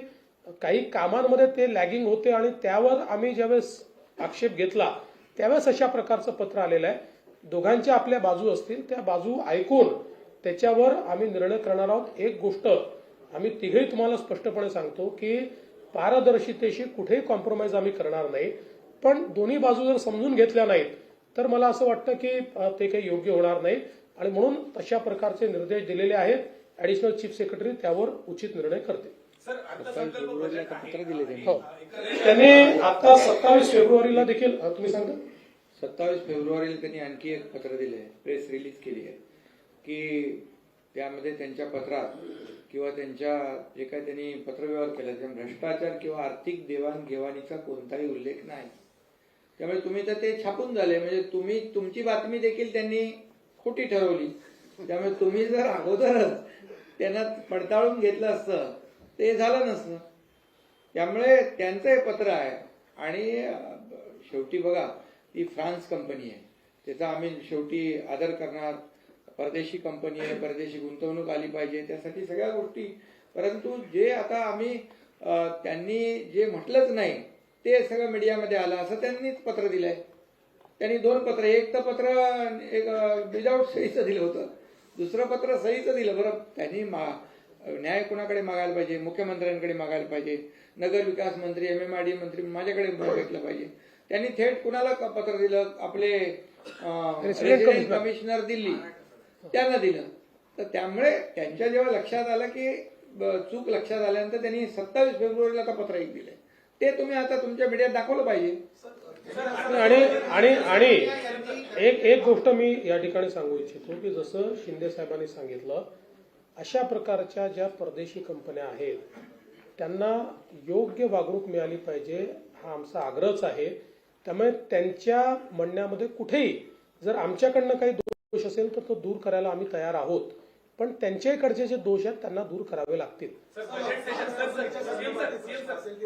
काही कामांमध्ये ते लॅगिंग होते आणि त्यावर आम्ही ज्यावेळेस आक्षेप घेतला त्यावेळेस अशा प्रकारचं पत्र आलेलं आहे. दोघांच्या आपल्या बाजू असतील त्या बाजू ऐकून त्याच्यावर आम्ही निर्णय करणार आहोत. एक गोष्ट आम्ही तिघेही तुम्हाला स्पष्टपणे सांगतो की पारदर्शितेशी कुठेही कॉम्प्रोमाइज आम्ही करणार नाही, पण दोन्ही बाजू जर समजून घेतल्या नाहीत तर मला असं वाटतं की ते काही योग्य होणार नाही आणि म्हणून तशा प्रकारचे निर्देश दिलेले आहेत. ॲडिशनल चीफ सेक्रेटरी त्यावर उचित निर्णय करतील. सर, अर्थसंकल्प बजेट आहे. हो, त्यांनी आता 27 फेब्रुवारीला देखील तुम्ही सांगा 27 फेब्रुवारीला त्यांनी आणखी एक पत्र दिले आहे, प्रेस रिलीज केली आहे की त्यामध्ये त्यांच्या पत्रात किंवा त्यांच्या जे काही त्यांनी पत्रव्यवहार केला त्या भ्रष्टाचार किंवा आर्थिक देवाणघेवाणीचा कोणताही उल्लेख नाही. त्यामुळे तुम्ही तर ते छापून झाले, म्हणजे तुमची बातमी देखील त्यांनी खोटी ठरवली. त्यामुळे तुम्ही जर अगोदरच त्यांना पडताळून घेतलं असतं ते झालं नसतं. त्यामुळे त्यांचं हे पत्र आहे आणि शेवटी बघा ती फ्रान्स कंपनी आहे, त्याचा आम्ही शेवटी आदर करणार. परदेशी कंपनी आहे, परदेशी गुंतवणूक आली पाहिजे त्यासाठी सगळ्या गोष्टी. परंतु जे आता आम्ही त्यांनी जे म्हटलंच नाही ते सगळं मीडियामध्ये आलं असं त्यांनीच पत्र दिलंय. त्यांनी 2 पत्र, एक तर पत्र एक विदाऊट सहीचं दिलं होतं, दुसरं पत्र सहीचं दिलं. बरं, त्यांनी न्याय कोणाकडे मागायला पाहिजे? मुख्यमंत्र्यांकडे मागायला पाहिजे, नगर विकास मंत्री MMRDA मंत्री माझ्याकडे मागितलं पाहिजे. त्यांनी थेट कुणाला पत्र दिलं? आपले रेसिडेंट कमिशनर दिल्ली त्यांना दिलं. तर त्यामुळे त्यांच्या जेव्हा लक्षात आलं की चूक लक्षात आल्यानंतर त्यांनी 27 फेब्रुवारीला आता पत्र एक दिलंय. ते तुम्ही आता तुमच्या मीडियात दाखवलं पाहिजे. आणि एक गोष्ट मी या ठिकाणी सांगू इच्छितो की जसं शिंदे साहेबांनी सांगितलं अशा प्रकारच्या ज्या परदेशी कंपन्या आहेत त्यांना योग्य वागणूक मिळाली पाहिजे हा आमचा आग्रहच आहे. त्यामुळे त्यांच्या म्हणण्यामध्ये कुठेही जर आमच्याकडनं काही दोष असेल तर तो दूर करायला आम्ही तयार आहोत, पण त्यांच्याकडचे जे दोष आहेत त्यांना दूर करावे लागतील. किंवा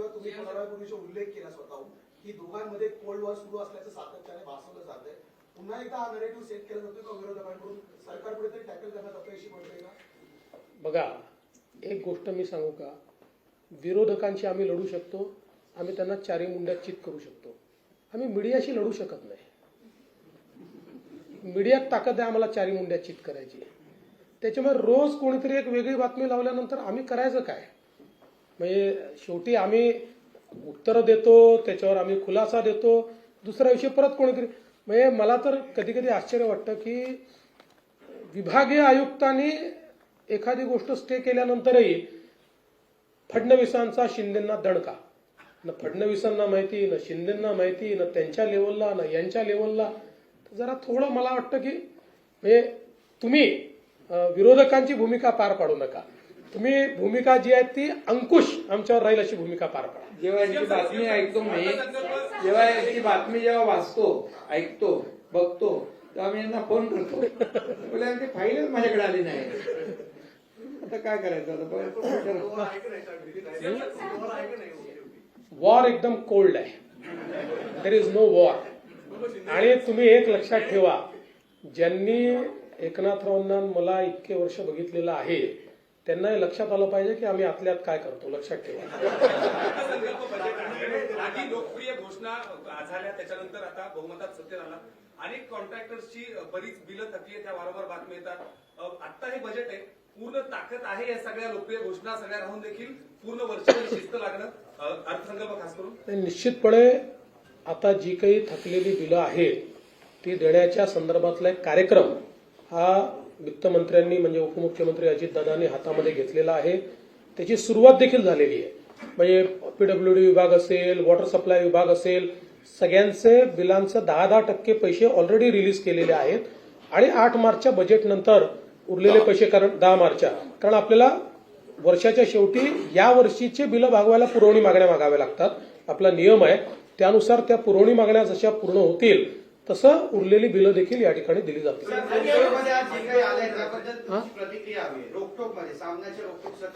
तुम्ही पूर्वीचा उल्लेख केला स्वतःहून की दोघांमध्ये कोल्ड वॉर सुरू असल्याचं सातत्याने भासवलं जात आहे. पुन्हा एकदा हा नरेटिव्ह सेट केला जातोय का विरोधकांकडून? सरकारपुढे तरी टॅकल करण्यात अपयशी पडतंय का? बघा, एक गोष्ट मी सांगू का, विरोधकांशी आम्ही लढू शकतो, आम्ही त्यांना चारी मुंड्यात चित करू शकतो. आम्ही मीडियाशी लढू शकत नाही. मीडियात ताकद आहे आम्हाला चारी मुंड्यात चित करायची. त्याच्यामुळे रोज कोणीतरी एक वेगळी बातमी लावल्यानंतर आम्ही करायचं काय? म्हणजे शेवटी आम्ही उत्तरं देतो, त्याच्यावर आम्ही खुलासा देतो, दुसरा विषय परत कोणीतरी. म्हणजे मला तर कधी कधी आश्चर्य वाटतं की विभागीय आयुक्तांनी एखादी गोष्ट स्टे केल्यानंतरही फडणवीसांचा शिंदेंना दणका. न फडणवीसांना माहिती, न शिंदेंना माहिती, न त्यांच्या लेवलला, न यांच्या लेवलला. जरा थोडं मला वाटतं की म्हणजे तुम्ही विरोधकांची भूमिका पार पाडू नका. तुम्ही भूमिका जी आहे ती अंकुश आमच्यावर राहील अशी भूमिका पार पाडा. जेव्हा यांची बातमी ऐकतो मी, जेव्हा यांची बातमी जेव्हा वाचतो, ऐकतो, बघतो तेव्हा मी यांना फोन करतो. बोला यांची फाईलच माझ्याकडे आली नाही. आता काय करायचं? वॉर एकदम कोल्ड आहे. There is no war. आणि तुम्ही एक लक्षात ठेवा, ज्यांनी एकनाथरावांना मला इतके वर्ष बघितलेलं आहे त्यांना हे लक्षात आलं पाहिजे की आम्ही आतल्यात काय करतो. लक्षात ठेवा. आधी लोकप्रिय घोषणा झाल्या, त्याच्यानंतर आता बहुमतात सत्तेत आला. अनेक कॉन्ट्रॅक्टर्सची बरीच बिलं थकली, त्या वारंवार बातम्या येतात. आता हे बजेट आहे, पूर्ण ताकद आहे या सगळ्या लोकप्रिय घोषणा सगळ्या राहून देखील पूर्ण वर्षभर शिस्त लागणं अर्थसंकल्प खास करून आणि निश्चितपणे आता जी काही थकलेली बिलं आहेत ती देण्याच्या संदर्भातला एक कार्यक्रम हा वित्तमंत्र्यांनी म्हणजे उपमुख्यमंत्री अजितदादांनी हातामध्ये घेतलेला आहे. त्याची सुरुवात देखील झालेली आहे. म्हणजे पीडब्ल्यूडी विभाग असेल, वॉटर सप्लाय विभाग असेल, सगळ्यांचे बिलांचं 10% पैसे ऑलरेडी रिलीज केलेले आहेत आणि 8 मार्चच्या बजेटनंतर उरलेले पैसे, कारण 10 मार्चच्या, कारण आपल्याला वर्षाच्या शेवटी या वर्षीचे बिलं भागवायला पुरवणी मागण्या मागाव्या लागतात. आपला नियम आहे त्यानुसार त्या पुरवणी मागण्या जशा पूर्ण होतील तसं उरलेली बिलं देखील या ठिकाणी दिली जातील.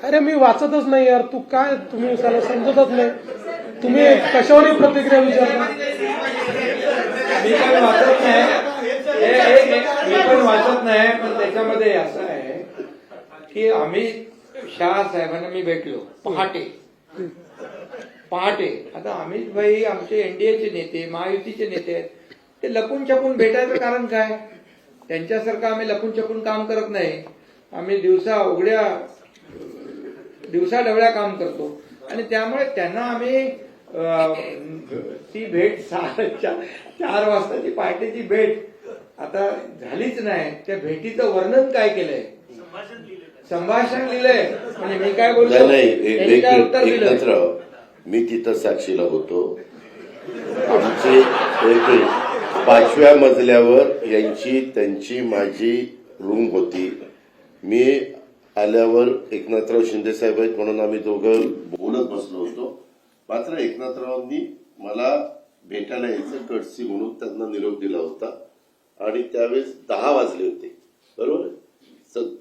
अरे मी वाचतच नाही यार, तू काय, तुम्ही त्याला समजतच नाही, तुम्ही कशावर प्रतिक्रिया विचारता. मी पण वाचत नाही, पण त्याच्यामध्ये असं आहे की आम्ही शहा साहेबांना मी भेटलो पहाटे. आता अमित भाई आमचे एनडीएचे नेते, महायुतीचे नेते आहेत, ते लपून छपून भेटायचं कारण काय? त्यांच्यासारखं आम्ही लपून छपून काम करत नाही. आम्ही दिवसा डवळ्या काम करतो आणि त्यामुळे त्यांना आम्ही ती भेट 4 वाजताची पहाटेची भेट आता झालीच नाही. त्या भेटीचं वर्णन काय केलंय? संभाषण लिहिलंय. म्हणजे मी काय बोलतो, त्यांनी काय उत्तर दिलं? मी तिथं साक्षीला होतो. आमची 5व्या मजल्यावर त्यांची माझी रूम होती. मी आल्यावर एकनाथराव शिंदे साहेब आहेत म्हणून आम्ही दोघं बोलत बसलो होतो. मात्र एकनाथरावांनी मला भेटायला यायचं कटसी म्हणून त्यांना निरोप दिला होता आणि त्यावेळेस 10 वाजले होते, बरोबर,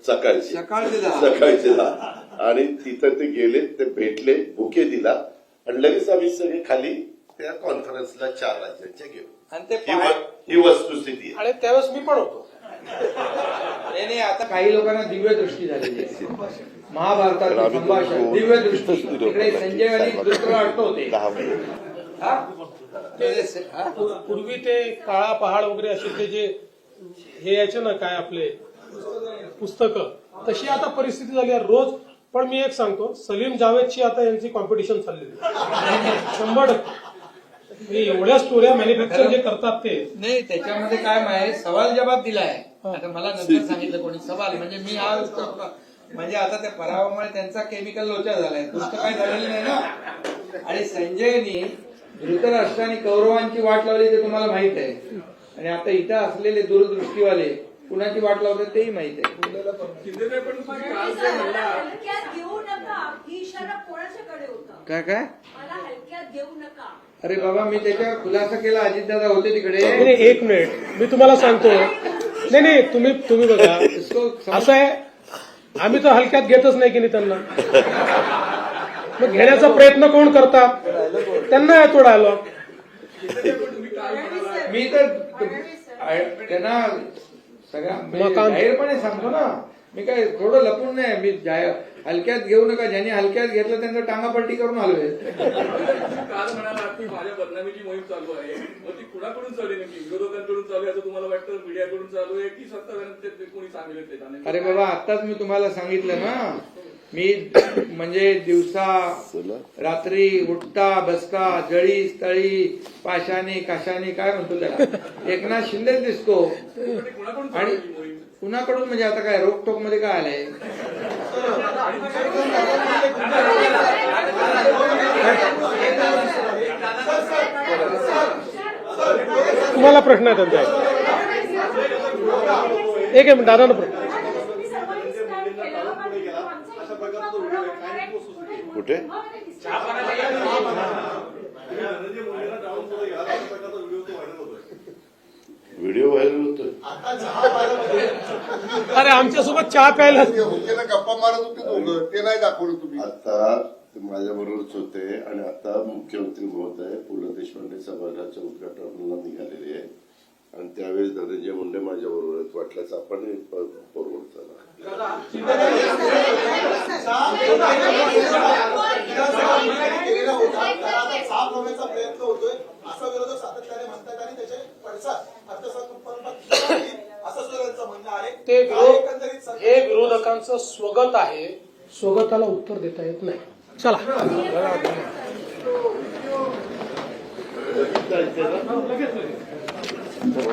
सकाळचे 10. आणि तिथं ते गेले, ते भेटले, बुके दिला आणि लगेच आम्ही सगळे खाली त्या कॉन्फरन्सला 4 राज्यांच्या घेऊ. ही वस्तुस्थिती आहे. आणि त्यावेळेस मी पण होतो. नाही, आता काही लोकांना दिव्य दृष्टी झालेली आहे. महाभारतातील संभाषण दिव्य दृष्टी. तिकडे संजय आणि धृतराष्ट्र अडतो होते. पूर्वी ते काळा पहाड वगैरे असे ते जे हे यायचे ना काय आपले पुस्तकं, तशी आता परिस्थिती झाली आहे रोज. पण मी एक सांगतो, सलीम जावेदची आता यांची कॉम्पिटिशन चाललेली 100%. मी एवढ्या स्टोऱ्या मॅन्युफॅक्चर जे करतात ते नाही. त्याच्यामध्ये काय आहे, सवाल जवाब दिलाय. आता मला नंतर सांगितलं कोणी सवाल, म्हणजे मी हा म्हणजे आता त्या पराभवामुळे त्यांचा केमिकल लोचा झालाय, दुसरं काय झालेलं नाही ना. आणि संजयनी धृतराष्ट्र आणि कौरवांची वाट लावली ते तुम्हाला माहित आहे. आणि आता इथं असलेले दूरदृष्टीवाले कुणाची वाट लावतात तेही माहित आहे. काय अरे बाबा, मी त्याच्यावर खुलासा केला, अजितदादा होते तिकडे. एक मिनिट मी तुम्हाला सांगतो. नाही तुम्ही बघा, असं आहे, आम्ही तर हलक्यात घेतच नाही की नाही त्यांना. मग घेण्याचा प्रयत्न कोण करतात? त्यांना येतो डायलॉग. मी तर त्यांना सगळ्या जाहीरपणे सांगतो ना. मी काय थोडं लपून नाही. मी हलक्यात घेऊ नका. ज्यांनी हलक्यात घेतलं त्यांचं टांगापलटी करून आलोय. काल म्हणाला की माझ्या बदनामीची मोहीम चालू आहे, मग ती कुणाकडून चालू आहे? नक्की विरोधकांकडून चालू आहे असं तुम्हाला वाटतं? मीडियाकडून चालू आहे की सत्ताधाऱ्यांचे कोणी सांगितलं? अरे बाबा, आताच मी तुम्हाला सांगितलं ना, मी म्हणजे दिवसा रात्री उठता बसता जळी स्थळी पाशाने काशाने काय म्हणतो त्याला, एकनाथ शिंदे दिसतो. आणि कुणाकडून म्हणजे आता काय रोकटोक मध्ये काय आलंय? तुम्हाला प्रश्न आहे त्यांचा? एक मिनिट दादा प्रश्न कुठे? व्हिडिओ व्हायरल होतोय. अरे आमच्यासोबत चहा प्यायला गप्पा मारत होते दोघं, ते नाही दाखवलं तुम्ही. आता माझ्या बरोबरच होते आणि आता मुख्यमंत्री महोदय पु ल देशपांडे सभागृहाच्या उद्घाटनाला निघालेले आहे आणि त्यावेळेस धनंजय मुंडे माझ्या बरोबर आहेत. वाटल्यास आपण फॉरवर्ड चला. साफ होण्याचा प्रयत्न होतोय असं विरोधक सातत्याने म्हणतात आणि त्याचे पडसाद अर्थसंकल्पात असं सुद्धा त्यांचं म्हणणं आहे. हे विरोधकांचं स्वगत आहे, स्वगताला उत्तर देता येत नाही. चला. लगेच जायचंय ना? लगेच लगेच